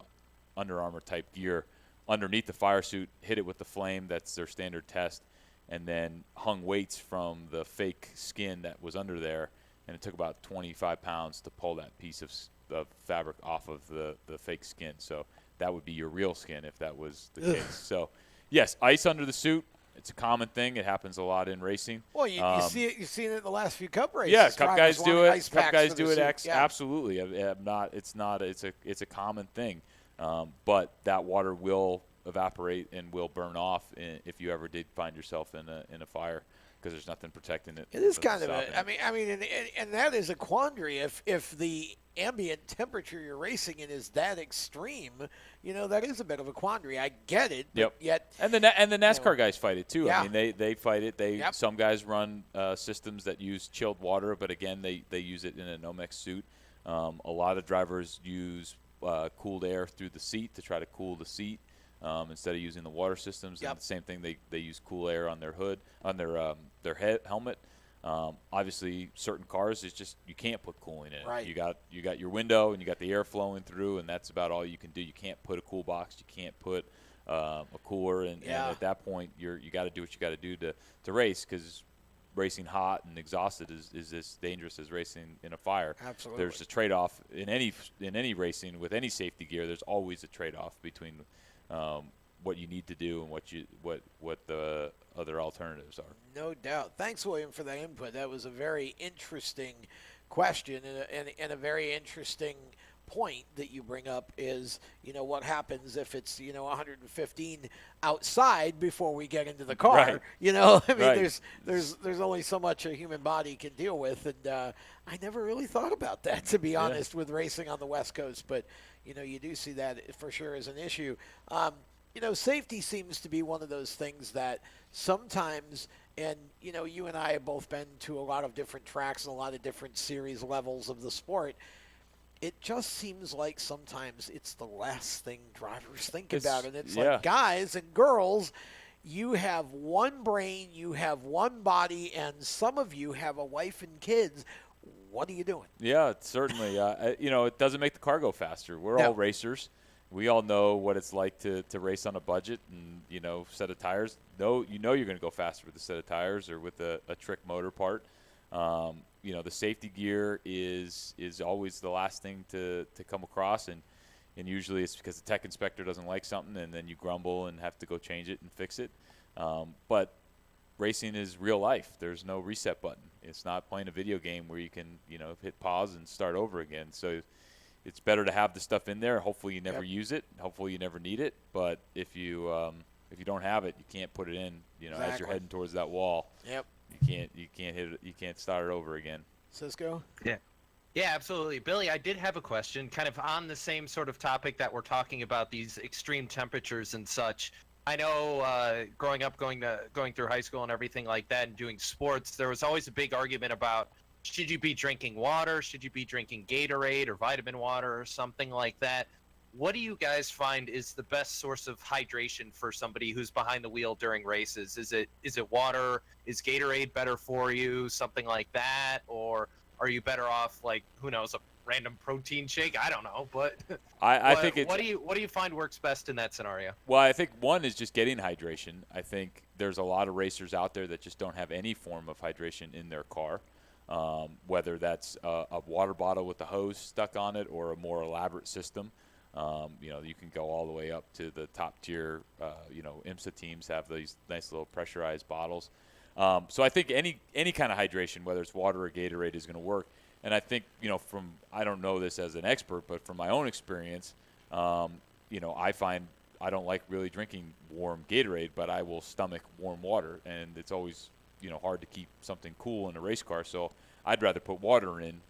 Under Armour type gear underneath the fire suit, hit it with the flame, that's their standard test, and then hung weights from the fake skin that was under there, and it took about 25 pounds to pull that piece of fabric off of the fake skin. So that would be your real skin if that was the case. So, yes, ice under the suit. It's a common thing. It happens a lot in racing. Well, you see it. You've seen it in the last few Cup races. Yeah, Cup guys do it. Cup guys do it. Absolutely. It's a common thing. But that water will evaporate and will burn off if you ever did find yourself in a fire, because there's nothing protecting it. It is kind of I mean, and that is a quandary. If the ambient temperature you're racing in is that extreme, that is a bit of a quandary. I get it. Yep. Yet, and the NASCAR guys fight it too. Yeah. I mean, they fight it. Some guys run systems that use chilled water, but again, they use it in a Nomex suit. A lot of drivers use cooled air through the seat to try to cool the seat. Instead of using the water systems. And the same thing, they use cool air on their hood, on their helmet. Obviously, certain cars, it's just you can't put cooling in it. Right. You got your window and you got the air flowing through, and that's about all you can do. You can't put a cool box. You can't put a cooler, and at that point, you got to do what you got to do to race, because racing hot and exhausted is as dangerous as racing in a fire. Absolutely. There's a trade-off in any racing with any safety gear. There's always a trade-off between what you need to do and what the other alternatives are. No doubt. Thanks, William, for that input. That was a very interesting question and a very interesting point that you bring up is, what happens if it's, 115 outside before we get into the car. Right. Right. There's only so much a human body can deal with, and I never really thought about that, to be honest, with racing on the West Coast, but you do see that for sure as an issue. Safety seems to be one of those things that sometimes, and you and I have both been to a lot of different tracks and a lot of different series levels of the sport. It just seems like sometimes it's the last thing drivers think about. And it's like, guys and girls, you have one brain, you have one body, and some of you have a wife and kids. What are you doing? Yeah, certainly. It doesn't make the car go faster. We're all racers, We all know what it's like to race on a budget and, set of tires. You're going to go faster with a set of tires or with a trick motor part. The safety gear is always the last thing to come across, and usually it's because the tech inspector doesn't like something, and then you grumble and have to go change it and fix it. But racing is real life. There's no reset button. It's not playing a video game where you can, hit pause and start over again. So it's better to have the stuff in there. Hopefully you never use it. Hopefully you never need it. But if you don't have it, you can't put it in, as you're heading towards that wall. Yep. You can't hit it. You can't start it over again. Cisco? Yeah. Yeah, absolutely. Billy, I did have a question kind of on the same sort of topic that we're talking about, these extreme temperatures and such. I know growing up, going through high school and everything like that and doing sports, there was always a big argument about should you be drinking water, should you be drinking Gatorade or vitamin water or something like that. What do you guys find is the best source of hydration for somebody who's behind the wheel during races? Is it water? Is Gatorade better for you? Something like that? Or are you better off, like, who knows, a random protein shake? I don't know, but I think it's, what do you find works best in that scenario? Well, I think one is just getting hydration. I think there's a lot of racers out there that just don't have any form of hydration in their car, whether that's a water bottle with a hose stuck on it or a more elaborate system. You can go all the way up to the top tier. IMSA teams have these nice little pressurized bottles. So I think any kind of hydration, whether it's water or Gatorade, is going to work. And I think, I don't know this as an expert, but from my own experience, I find I don't like really drinking warm Gatorade, but I will stomach warm water. And it's always, hard to keep something cool in a race car. So I'd rather put water in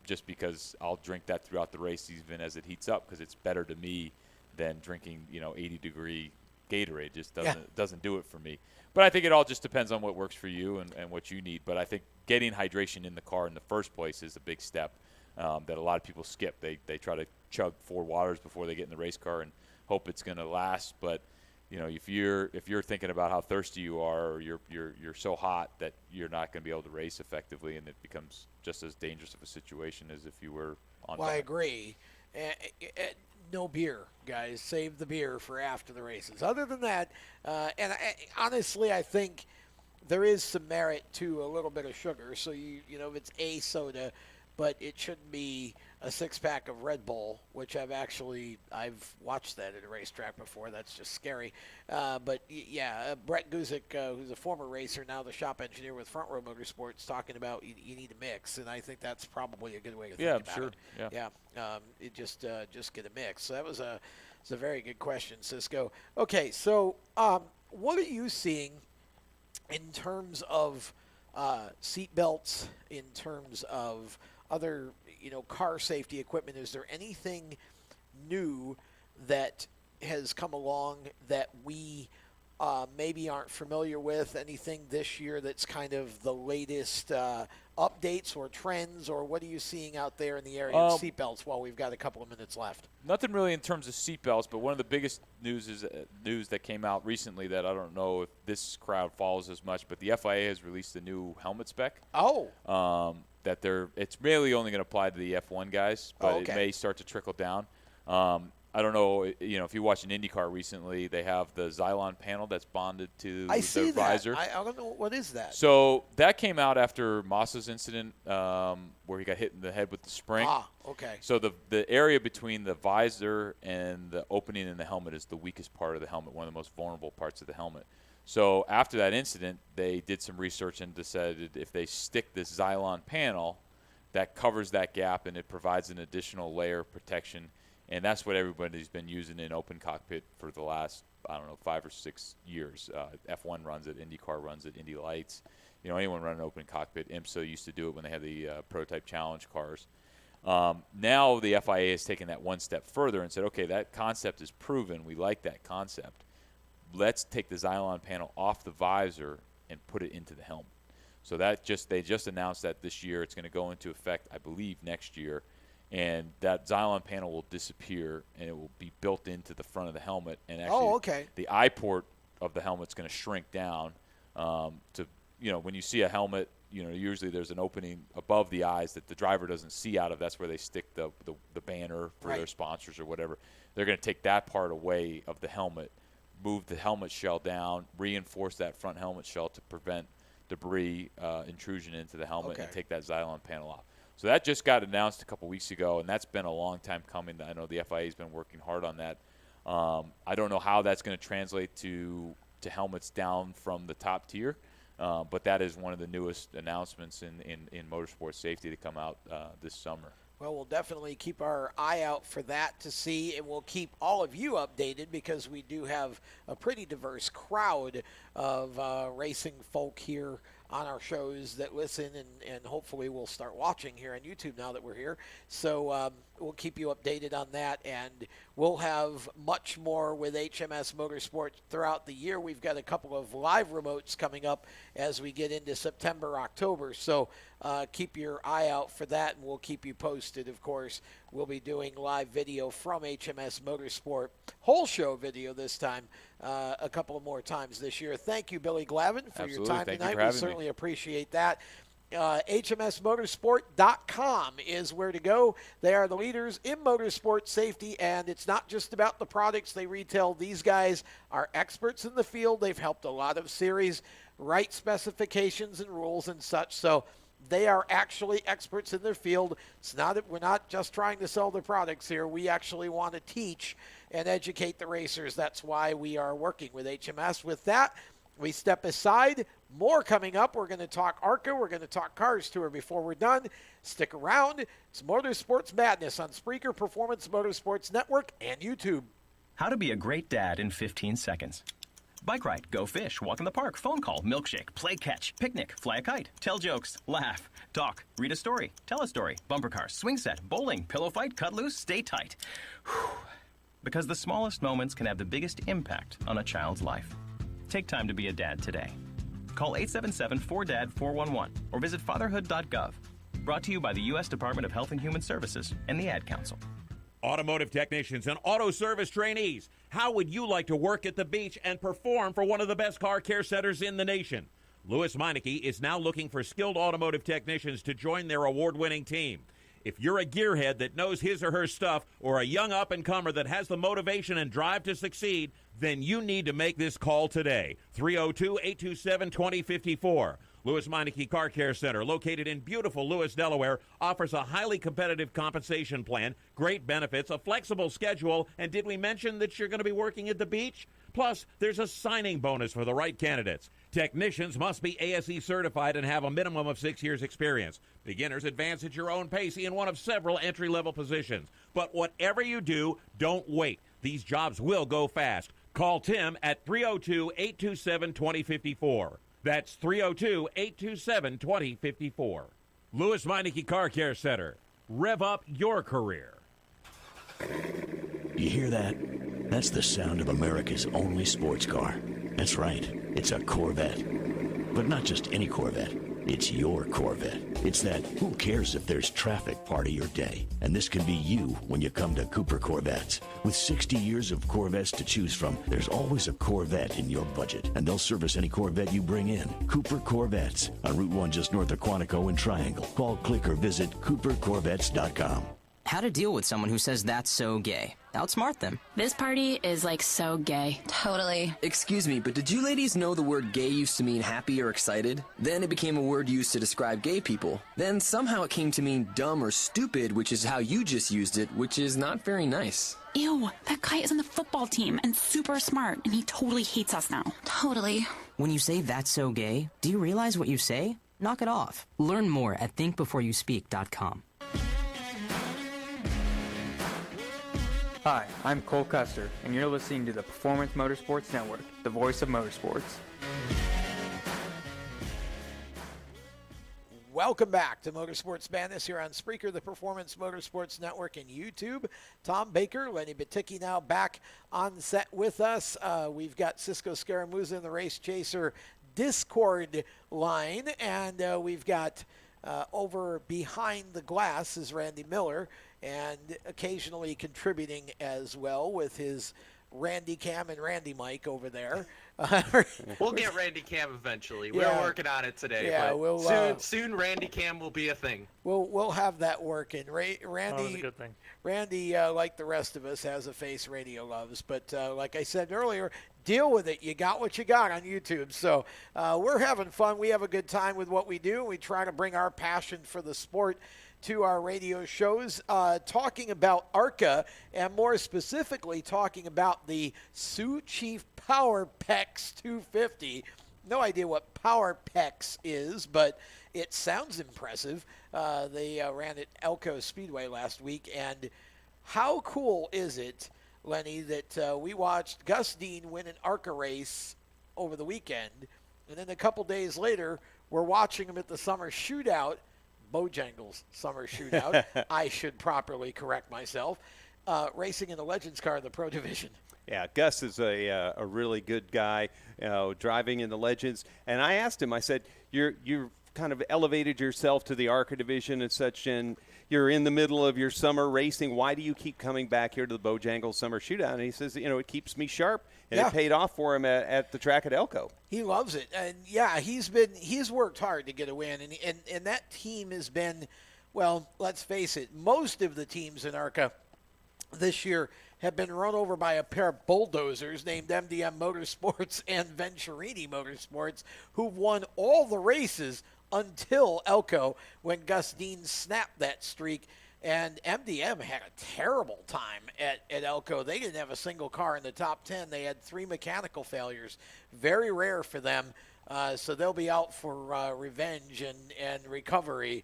just because I'll drink that throughout the race even as it heats up, because it's better to me than drinking, 80-degree Gatorade. Just doesn't do it for me. But I think it all just depends on what works for you and what you need. But I think getting hydration in the car in the first place is a big step that a lot of people skip. They try to chug 4 waters before they get in the race car and hope it's going to last. But if you're thinking about how thirsty you are, or you're so hot that you're not going to be able to race effectively, and it becomes just as dangerous of a situation as if you were on. Well, I agree. No beer, guys. Save the beer for after the races. Other than that, honestly, I think there is some merit to a little bit of sugar. So if it's a soda, but it shouldn't be a 6-pack of Red Bull, which I've watched that at a racetrack before. That's just scary. But Brett Guzik, who's a former racer, now the shop engineer with Front Row Motorsports, talking about you need a mix, and I think that's probably a good way to think about it. Yeah. Just get a mix. So it's a very good question, Cisco. Okay, so what are you seeing in terms of seat belts, in terms of other car safety equipment? Is there anything new that has come along that we maybe aren't familiar with? Anything this year that's kind of the latest updates or trends, or what are you seeing out there in the area of seatbelts while we've got a couple of minutes left? Nothing really in terms of seatbelts, but one of the biggest news that came out recently that I don't know if this crowd follows as much, but the FIA has released a new helmet spec. Oh. That it's really only going to apply to the F1 guys, but it may start to trickle down. I don't know, if you watched an IndyCar recently, they have the Xylon panel that's bonded to the visor. I don't know, what is that? So that came out after Massa's incident where he got hit in the head with the spring. Okay. So the area between the visor and the opening in the helmet is the weakest part of the helmet, one of the most vulnerable parts of the helmet. So after that incident, they did some research and decided if they stick this Xylon panel, that covers that gap and it provides an additional layer of protection. And that's what everybody's been using in open cockpit for the last, 5 or 6 years. F1 runs it, IndyCar runs it, Indy Lights. Anyone running open cockpit. IMSA used to do it when they had the prototype challenge cars. Now the FIA has taken that one step further and said, okay, that concept is proven. We like that concept. Let's take the Xylon panel off the visor and put it into the helmet. So they just announced that this year. It's going to go into effect, I believe, next year. And that Xylon panel will disappear, and it will be built into the front of the helmet. And actually, the eye port of the helmet's going to shrink down to, when you see a helmet, usually there's an opening above the eyes that the driver doesn't see out of. That's where they stick the banner for their sponsors or whatever. They're going to take that part away of the helmet, move the helmet shell down, reinforce that front helmet shell to prevent debris intrusion into the helmet, and take that Xylon panel off. So that just got announced a couple weeks ago, and that's been a long time coming. I know the FIA has been working hard on that. I don't know how that's going to translate to helmets down from the top tier. But that is one of the newest announcements in motorsport safety to come out this summer. Well, we'll definitely keep our eye out for that to see, and we'll keep all of you updated because we do have a pretty diverse crowd of racing folk here on our shows that listen, and hopefully will start watching here on YouTube now that we're here. So we'll keep you updated on that, and we'll have much more with HMS Motorsport throughout the year. We've got a couple of live remotes coming up as we get into September, October. So keep your eye out for that, and we'll keep you posted, of course. We'll be doing live video from HMS Motorsport, whole show video this time, a couple of more times this year. Thank you, Billy Glavin, for your time tonight. We certainly appreciate that. HMSmotorsport.com is where to go. They are the leaders in motorsport safety, and it's not just about the products they retail. These guys are experts in the field. They've helped a lot of series write specifications and rules and such. So they are actually experts in their field. It's not that we're not just trying to sell the products here. We actually want to teach and educate the racers. That's why we are working with HMS. With that, we step aside. More coming up. We're going to talk ARCA. We're going to talk Cars Tour before we're done. Stick around. It's Motorsports Madness on Spreaker, Performance Motorsports Network, and YouTube. How to be a great dad in 15 seconds. Bike ride, go fish, walk in the park, phone call, milkshake, play catch, picnic, fly a kite, tell jokes, laugh, talk, read a story, tell a story, bumper car, swing set, bowling, pillow fight, cut loose, stay tight. Whew. Because the smallest moments can have the biggest impact on a child's life. Take time to be a dad today. Call 877-4DAD-411 or visit fatherhood.gov. Brought to you by the U.S. Department of Health and Human Services and the Ad Council. Automotive technicians and auto service trainees, how would you like to work at the beach and perform for one of the best car care centers in the nation? Louis Meineke is now looking for skilled automotive technicians to join their award-winning team. If you're a gearhead that knows his or her stuff, or a young up-and-comer that has the motivation and drive to succeed, then you need to make this call today. 302-827-2054. Louis Meineke Car Care Center, located in beautiful Lewis, Delaware, offers a highly competitive compensation plan, great benefits, a flexible schedule, and did we mention that you're going to be working at the beach? Plus, there's a signing bonus for the right candidates. Technicians must be ASE certified and have a minimum of 6 years experience. Beginners advance at your own pace in one of several entry-level positions. But whatever you do, don't wait. These jobs will go fast. Call Tim at 302-827-2054. That's 302-827-2054. Louis Meineke Car Care Center. Rev up your career. You hear that? That's the sound of America's only sports car. That's right. It's a Corvette. But not just any Corvette. It's your Corvette. It's that who cares if there's traffic part of your day. And this can be you when you come to Cooper Corvettes. With 60 years of Corvettes to choose from, there's always a Corvette in your budget. And they'll service any Corvette you bring in. Cooper Corvettes on Route 1 just north of Quantico and Triangle. Call, click, or visit CooperCorvettes.com. How to deal with someone who says that's so gay. Outsmart them. This party is like so gay. Totally. Excuse me, but did you ladies know the word gay used to mean happy or excited? Then it became a word used to describe gay people. Then somehow it came to mean dumb or stupid, which is how you just used it, which is not very nice. Ew, that guy is on the football team and super smart, and he totally hates us now. Totally. When you say that's so gay, do you realize what you say? Knock it off. Learn more at thinkbeforeyouspeak.com. Hi, I'm Cole Custer, and you're listening to the Performance Motorsports Network, the voice of motorsports. Welcome back to Motorsports Madness here on Spreaker, the Performance Motorsports Network, and YouTube. Tom Baker, Lenny Baticki now back on set with us. We've got Cisco Scaramuza in the Race Chaser Discord line, and we've got over behind the glass is Randy Miller, and occasionally contributing as well with his Randy Cam and Randy Mike over there. We'll get Randy Cam eventually. Yeah. We're working on it today. Yeah, but we'll, soon Randy Cam will be a thing. We'll have that working. Randy, that's a good thing. Randy, like the rest of us, has a face radio loves. But like I said earlier, deal with it. You got what you got on YouTube. So we're having fun. We have a good time with what we do. We try to bring our passion for the sport to our radio shows, talking about ARCA, and more specifically talking about the Sioux Chief Power PEX 250. No idea what Power PEX is, but it sounds impressive. They ran at Elko Speedway last week, and how cool is it, Lenny, that we watched Gus Dean win an ARCA race over the weekend, and then a couple days later, we're watching him at the summer shootout, Bojangles Summer Shootout. I should properly correct myself. Racing in the Legends car in the Pro Division. Yeah, Gus is a really good guy, driving in the Legends. And I asked him, I said, you're kind of elevated yourself to the ARCA division and such, and you're in the middle of your summer racing. Why do you keep coming back here to the Bojangles Summer Shootout? And he says, it keeps me sharp, and it paid off for him at the track at Elko. He loves it. And, yeah, he's worked hard to get a win. And that team has been, well, let's face it, most of the teams in ARCA this year have been run over by a pair of bulldozers named MDM Motorsports and Venturini Motorsports, who've won all the races until Elko, when Gus Dean snapped that streak. And MDM had a terrible time at Elko. They didn't have a single car in the top 10. They had 3 mechanical failures. Very rare for them. So they'll be out for revenge and recovery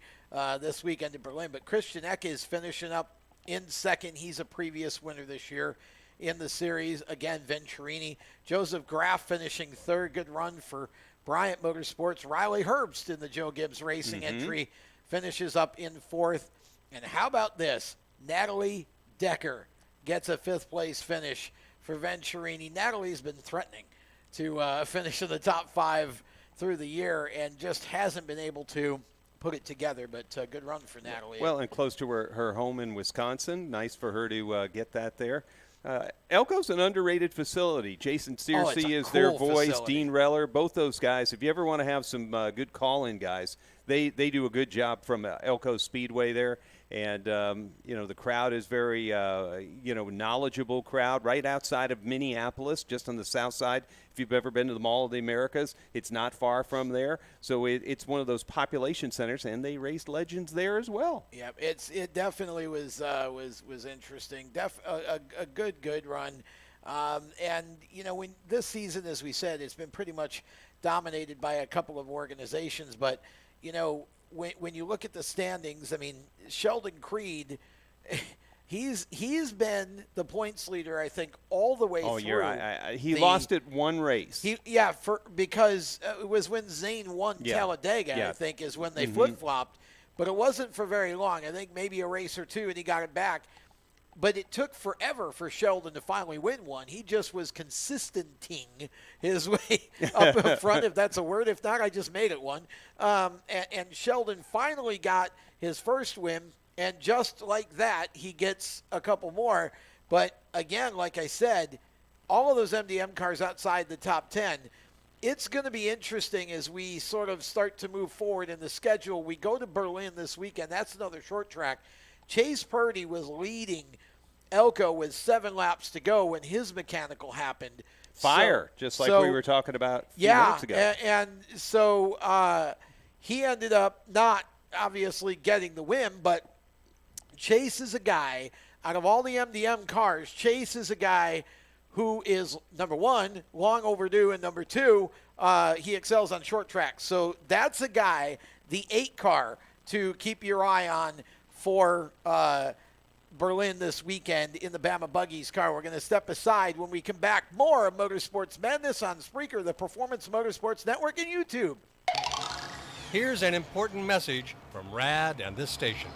this weekend in Berlin. But Christian Eck is finishing up in second. He's a previous winner this year in the series. Again, Venturini. Joseph Graff finishing third. Good run for Bryant Motorsports. Riley Herbst in the Joe Gibbs Racing entry finishes up in fourth. And how about this? Natalie Decker gets a fifth-place finish for Venturini. Natalie's been threatening to finish in the top 5 through the year and just hasn't been able to put it together, but good run for Natalie. Well, and close to her home in Wisconsin. Nice for her to get that there. Elko's an underrated facility. Jason Searcy is their voice. Facility. Dean Reller, both those guys. If you ever want to have some good call-in guys, they do a good job from Elko Speedway there. And, the crowd is very, knowledgeable crowd right outside of Minneapolis, just on the south side. If you've ever been to the Mall of the Americas, it's not far from there. So it's one of those population centers, and they raced legends there as well. Yeah, it definitely was interesting. A good run. When this season, as we said, it's been pretty much dominated by a couple of organizations. But, when you look at the standings, I mean, Sheldon Creed, he's been the points leader, I think, all the way through. Oh, you're right. He lost it one race. Because it was when Zane won Talladega, I think, is when they flip-flopped. But it wasn't for very long. I think maybe a race or two, and he got it back. But it took forever for Sheldon to finally win one. He just was consistenting his way up in front, if that's a word. If not, I just made it one. And Sheldon finally got his first win, and just like that, he gets a couple more. But, again, like I said, all of those MDM cars outside the top 10, it's going to be interesting as we sort of start to move forward in the schedule. We go to Berlin this weekend. That's another short track. Chase Purdy was leading Elko with 7 laps to go when his mechanical happened. Just like we were talking about a few minutes ago. And so he ended up not obviously getting the win, but Chase is a guy, out of all the MDM cars, Chase is a guy who is, number one, long overdue, and number two, he excels on short tracks. So that's a guy, the 8 car, to keep your eye on for Berlin this weekend in the Bama Buggies car. We're going to step aside. When we come back, more of Motorsports Madness on Spreaker, the Performance Motorsports Network, and YouTube. Here's an important message from RAD and this station.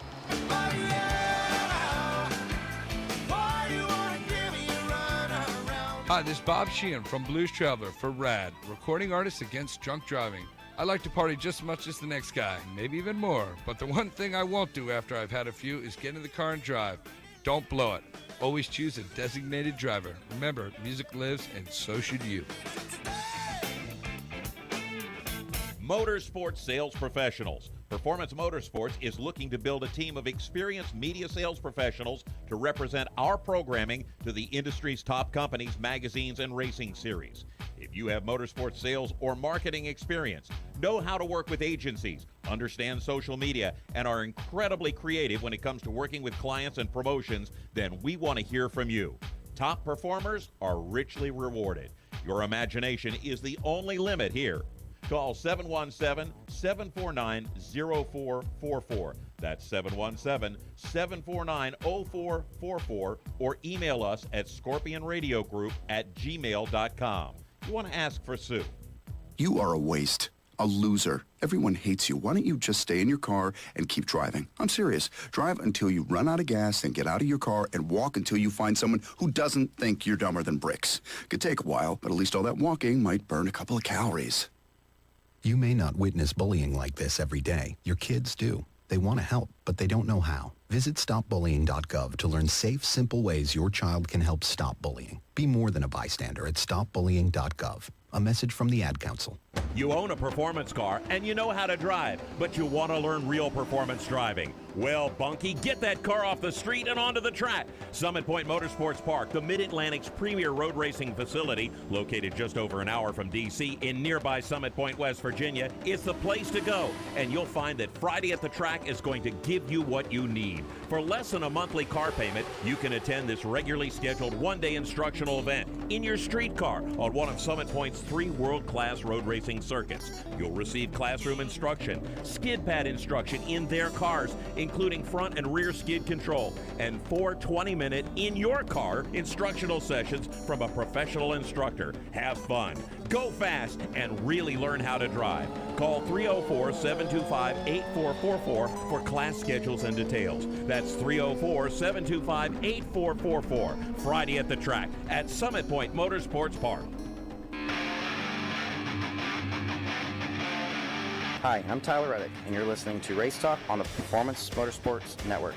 Hi, this is Bob Sheehan from Blues Traveler for RAD, recording artists against drunk driving. I like to party just as much as the next guy, maybe even more. But the one thing I won't do after I've had a few is get in the car and drive. Don't blow it. Always choose a designated driver. Remember, music lives, and so should you. Motorsports sales professionals. Performance Motorsports is looking to build a team of experienced media sales professionals to represent our programming to the industry's top companies, magazines, and racing series. If you have motorsports sales or marketing experience, know how to work with agencies, understand social media, and are incredibly creative when it comes to working with clients and promotions, then we want to hear from you. Top performers are richly rewarded. Your imagination is the only limit here. Call 717-749-0444. That's 717-749-0444, or email us at scorpionradiogroup@gmail.com. You want to ask for Sue. You are a waste. A loser. Everyone hates you. Why don't you just stay in your car and keep driving? I'm serious. Drive until you run out of gas, then get out of your car and walk until you find someone who doesn't think you're dumber than bricks. Could take a while, but at least all that walking might burn a couple of calories. You may not witness bullying like this every day. Your kids do. They want to help, but they don't know how. Visit stopbullying.gov to learn safe, simple ways your child can help stop bullying. Be more than a bystander at stopbullying.gov. A message from the Ad Council. You own a performance car and you know how to drive, but you want to learn real performance driving. Well, Bunky, get that car off the street and onto the track. Summit Point Motorsports Park, the Mid-Atlantic's premier road racing facility, located just over an hour from D.C. in nearby Summit Point, West Virginia, is the place to go. And you'll find that Friday at the Track is going to give you what you need. For less than a monthly car payment, you can attend this regularly scheduled one-day instructional event in your street car on one of Summit Point's 3 world-class road racing circuits. You'll receive classroom instruction, skid pad instruction in their cars, including front and rear skid control, and 4 20-minute in-your-car instructional sessions from a professional instructor. Have fun, go fast, and really learn how to drive. Call 304-725-8444 for class schedules and details. That's 304-725-8444. Friday at the Track at Summit Point Motorsports Park. Hi, I'm Tyler Reddick, and you're listening to Race Talk on the Performance Motorsports Network.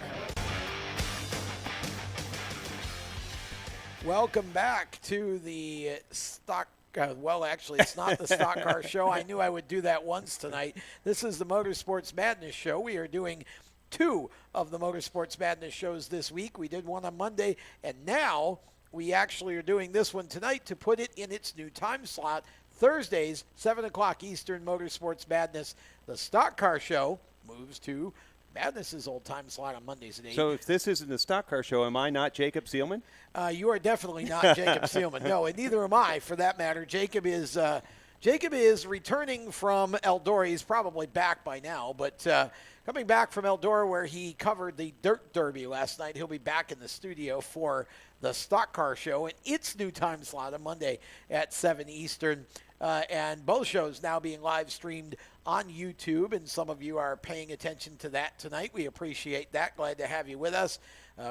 Welcome back to the stock. Well, actually, it's not the Stock Car Show. I knew I would do that once tonight. This is the Motorsports Madness Show. We are doing 2 of the Motorsports Madness shows this week. We did one on Monday, and now we actually are doing this one tonight to put it in its new time slot. Thursdays, 7 o'clock Eastern, Motorsports Madness. The Stock Car Show moves to Madness's old time slot on Mondays at 8. So if this isn't the Stock Car Show, am I not Jacob Seelman? You are definitely not Jacob Seelman. No, and neither am I, for that matter. Jacob is returning from Eldora. He's probably back by now, but coming back from Eldora where he covered the Dirt Derby last night. He'll be back in the studio for the Stock Car Show and its new time slot on Monday at 7 Eastern. And both shows now being live streamed on YouTube, and some of you are paying attention to that tonight. We appreciate that. Glad to have you with us.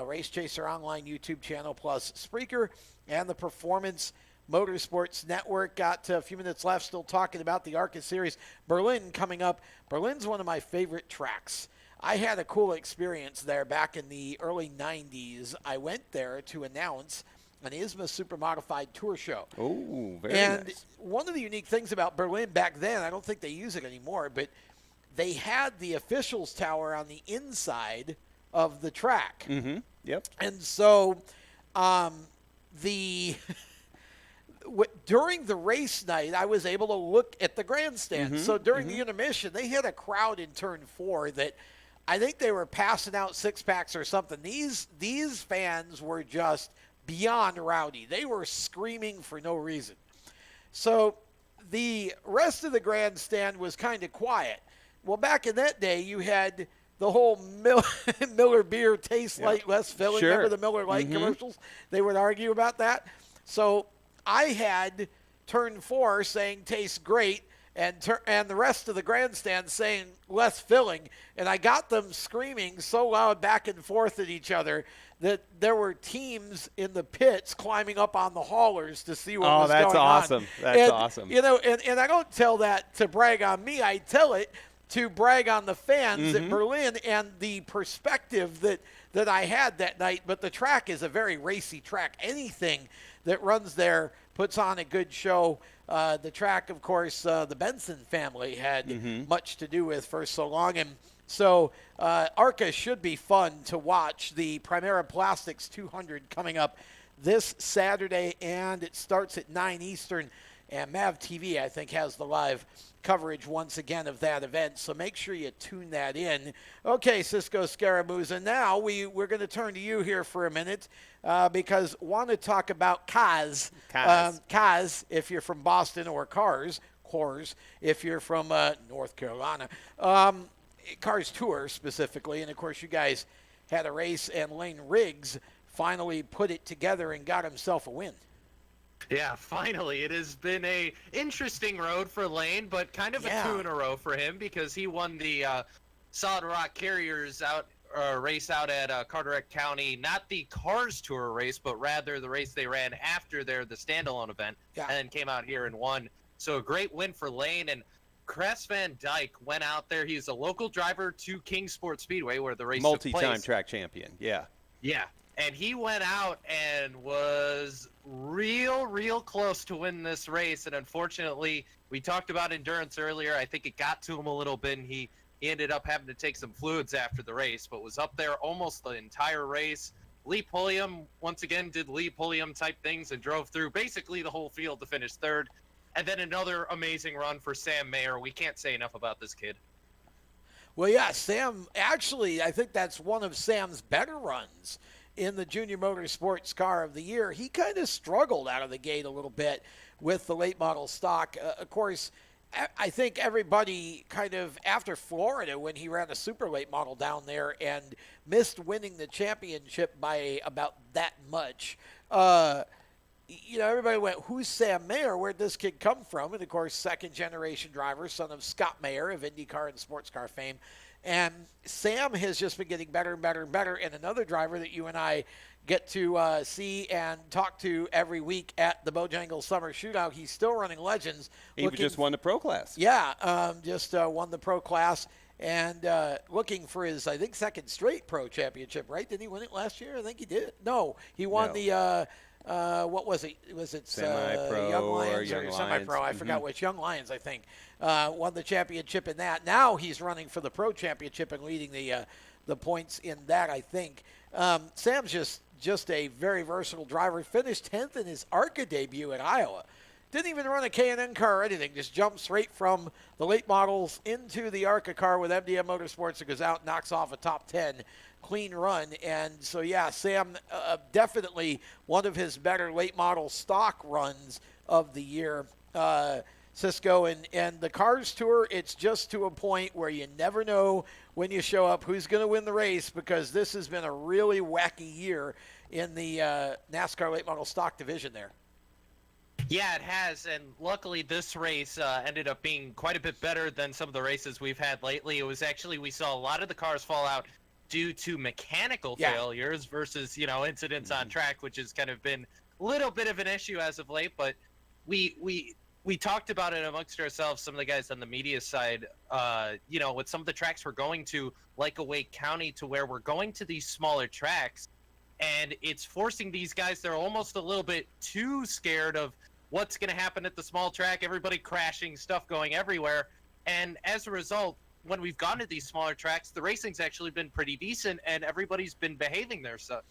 Race Chaser Online YouTube channel plus Spreaker and the Performance Motorsports Network. Got a few minutes left, still talking about the ARCA Series. Berlin coming up. Berlin's one of my favorite tracks. I had a cool experience there back in the early 90s. I went there to announce an ISMA Super Modified Tour show. Oh, very and nice. One of the unique things about Berlin back then, I don't think they use it anymore, but they had the officials tower on the inside of the track. Mm-hmm. Yep. And so during the race night, I was able to look at the grandstand. Mm-hmm. So during the intermission, they had a crowd in turn 4 that I think they were passing out 6-packs or something. These fans were just beyond rowdy. They were screaming for no reason. So the rest of the grandstand was kind of quiet. Well, back in that day, you had the whole Miller beer tastes light, less filling. Sure. Remember the Miller Lite commercials? They would argue about that. So I had turn 4 saying tastes great, and the rest of the grandstand saying less filling, and I got them screaming so loud back and forth at each other that there were teams in the pits climbing up on the haulers to see what was going on. Oh, that's awesome. That's awesome. You know, and I don't tell that to brag on me. I tell it to brag on the fans at Berlin and the perspective that I had that night. But the track is a very racy track. Anything that runs there puts on a good show. The track, of course, the Benson family had much to do with for so long. And so ARCA should be fun to watch. The Primera Plastics 200 coming up this Saturday, and it starts at 9 Eastern. And MAV TV, I think, has the live coverage once again of that event, so make sure you tune that in. Okay, Cisco Scaramuza, now we're going to turn to you here for a minute because want to talk about Kaz. Kaz, if you're from Boston, or Cars if you're from North Carolina. Cars Tour specifically, and of course you guys had a race, and Lane Riggs finally put it together and got himself a win. Yeah, finally. It has been a interesting road for Lane, but kind of a 2 in a row for him because he won the Solid Rock Carriers race out at Carteret County. Not the Cars Tour race, but rather the race they ran after the standalone event, and then came out here and won. So a great win for Lane. And Chris Van Dyke went out there. He's a local driver to Kingsport Speedway where the race took place. Multi-time track champion, Yeah, and he went out and was real close to win this race. And unfortunately, we talked about endurance earlier. I think it got to him a little bit, and he ended up having to take some fluids after the race, but was up there almost the entire race. Lee Pulliam, once again, did Lee Pulliam type things and drove through basically the whole field to finish third. And then another amazing run for Sam Mayer. We can't say enough about this kid. Well, yeah, Sam, actually, I think that's one of Sam's better runs in the Junior Motorsports Car of the Year. He kind of struggled out of the gate a little bit with the late model stock. Of course, I think everybody kind of, after Florida, when he ran a super late model down there and missed winning the championship by about that much, everybody went, who's Sam Mayer? Where'd this kid come from? And, of course, second-generation driver, son of Scott Mayer of IndyCar and sports car fame. And Sam has just been getting better and better and better. And another driver that you and I get to see and talk to every week at the Bojangles Summer Shootout, he's still running Legends. He just won the Pro Class. Yeah, just won the Pro Class. And looking for his, I think, second straight Pro Championship, right? Didn't he win it last year? I think he did. No, he won the... what was it? Was it Semi-Pro Young Lions or Semi-Pro? I forgot which. Young Lions, I think, won the championship in that. Now he's running for the Pro Championship and leading the points in that, I think. Sam's just a very versatile driver. Finished 10th in his ARCA debut at Iowa. Didn't even run a K&N car or anything. Just jumped straight from the late models into the ARCA car with MDM Motorsports. It goes out, knocks off a top 10. Clean run. And so, yeah, Sam, definitely one of his better late model stock runs of the year. Cisco, and the Cars Tour, it's just to a point where you never know when you show up who's going to win the race, because this has been a really wacky year in the NASCAR late model stock division there. Yeah, it has, and luckily this race ended up being quite a bit better than some of the races we've had lately. It was actually, we saw a lot of the cars fall out due to mechanical failures versus, incidents on track, which has kind of been a little bit of an issue as of late. But we talked about it amongst ourselves, some of the guys on the media side, with some of the tracks we're going to, like Wake County, to where we're going to these smaller tracks, and it's forcing these guys, they're almost a little bit too scared of what's going to happen at the small track, everybody crashing, stuff going everywhere. And as a result, when we've gone to these smaller tracks, the racing's actually been pretty decent, and everybody's been behaving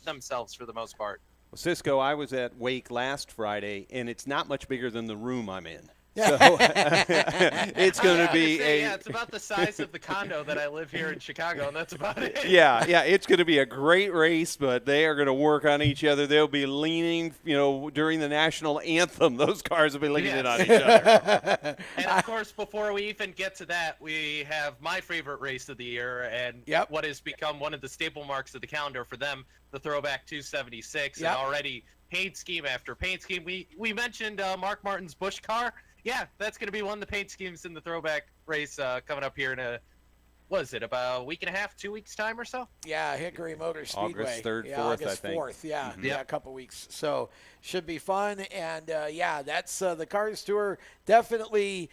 themselves for the most part. Well, Cisco, I was at Wake last Friday, and it's not much bigger than the room I'm in. So it's going to be it's about the size of the condo that I live here in Chicago, and that's about it. Yeah, it's going to be a great race, but they are going to work on each other. They'll be leaning, during the national anthem. Those cars will be leaning in on each other. And, of course, before we even get to that, we have my favorite race of the year and what has become one of the staple marks of the calendar for them, the Throwback 276, and already paint scheme after paint scheme. We mentioned Mark Martin's Busch car. Yeah, that's going to be one of the paint schemes in the Throwback race coming up here in was it, about a week and a half, 2 weeks time or so? Yeah, Hickory Motor Speedway. August 3rd, yeah, 4th, August I think. 4th, yeah, Mhm. yeah, a couple weeks. So should be fun. And, yeah, that's the Cars Tour. Definitely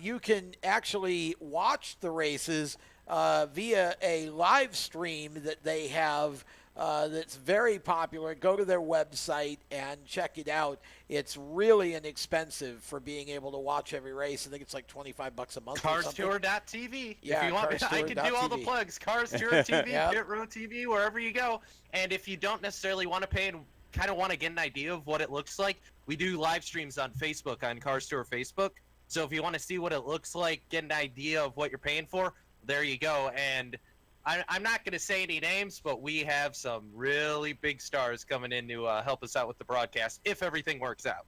you can actually watch the races via a live stream that they have that's very popular. Go to their website and check it out. It's really inexpensive for being able to watch every race. I think it's like $25 a month. CarsTour.tv. Yeah, if you want, I can do all the CarsTour.tv. plugs. Cars Tour TV, Yep. Pit Road TV, wherever you go. And if you don't necessarily want to pay and kind of want to get an idea of what it looks like, we do live streams on Facebook, on Cars Tour Facebook. So if you want to see what it looks like, get an idea of what you're paying for, there you go. And I'm not going to say any names, but we have some really big stars coming in to help us out with the broadcast if everything works out.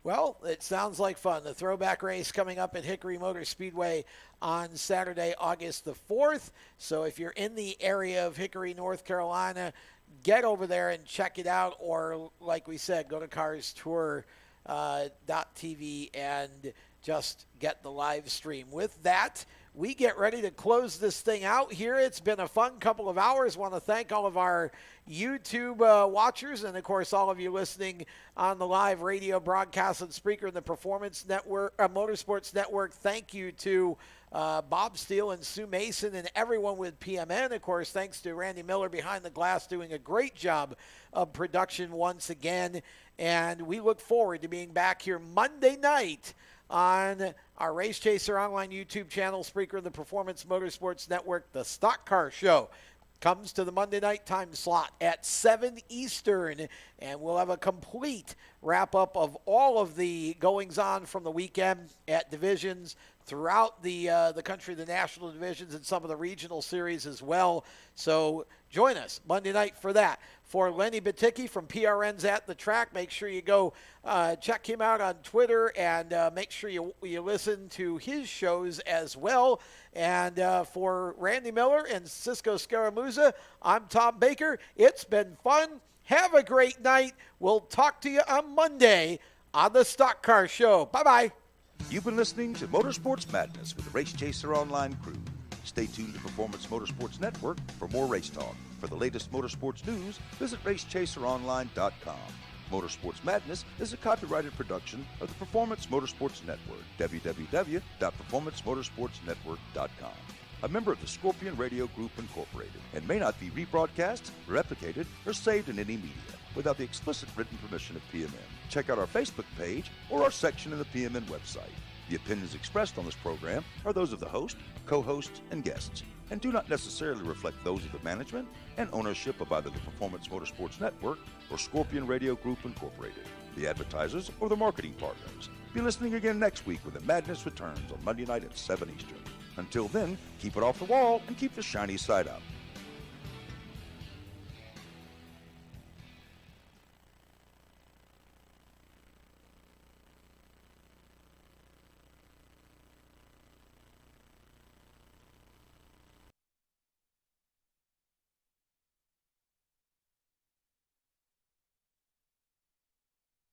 Well, it sounds like fun. The throwback race coming up at Hickory Motor Speedway on Saturday, August the 4th. So if you're in the area of Hickory, North Carolina, get over there and check it out. Or, like we said, go to CarsTour.tv and just get the live stream. With that, we get ready to close this thing out here. It's been a fun couple of hours. Want to thank all of our YouTube watchers and, of course, all of you listening on the live radio broadcast on Spreaker and the Performance Network, Motorsports Network. Thank you to Bob Steele and Sue Mason and everyone with PMN. Of course, thanks to Randy Miller behind the glass doing a great job of production once again. And we look forward to being back here Monday night on our Race Chaser Online YouTube channel, Spreaker of the Performance Motorsports Network. The Stock Car Show comes to the Monday night time slot at 7 Eastern, and we'll have a complete wrap-up of all of the goings-on from the weekend at divisions throughout the country, the national divisions, and some of the regional series as well. So join us Monday night for that. For Lenny Baticki from PRN's At the Track, make sure you go check him out on Twitter and make sure you listen to his shows as well. And for Randy Miller and Cisco Scaramuza, I'm Tom Baker. It's been fun. Have a great night. We'll talk to you on Monday on the Stock Car Show. Bye-bye. You've been listening to Motorsports Madness with the Race Chaser Online crew. Stay tuned to Performance Motorsports Network for more race talk. For the latest motorsports news, visit racechaseronline.com. Motorsports Madness is a copyrighted production of the Performance Motorsports Network, www.performancemotorsportsnetwork.com. A member of the Scorpion Radio Group Incorporated, and may not be rebroadcast, replicated, or saved in any media without the explicit written permission of PMN. Check out our Facebook page or our section in the PMN website. The opinions expressed on this program are those of the host, co-hosts, and guests, and do not necessarily reflect those of the management and ownership of either the Performance Motorsports Network or Scorpion Radio Group Incorporated, the advertisers, or the marketing partners. Be listening again next week when the madness returns on Monday night at 7 Eastern. Until then, keep it off the wall and keep the shiny side up.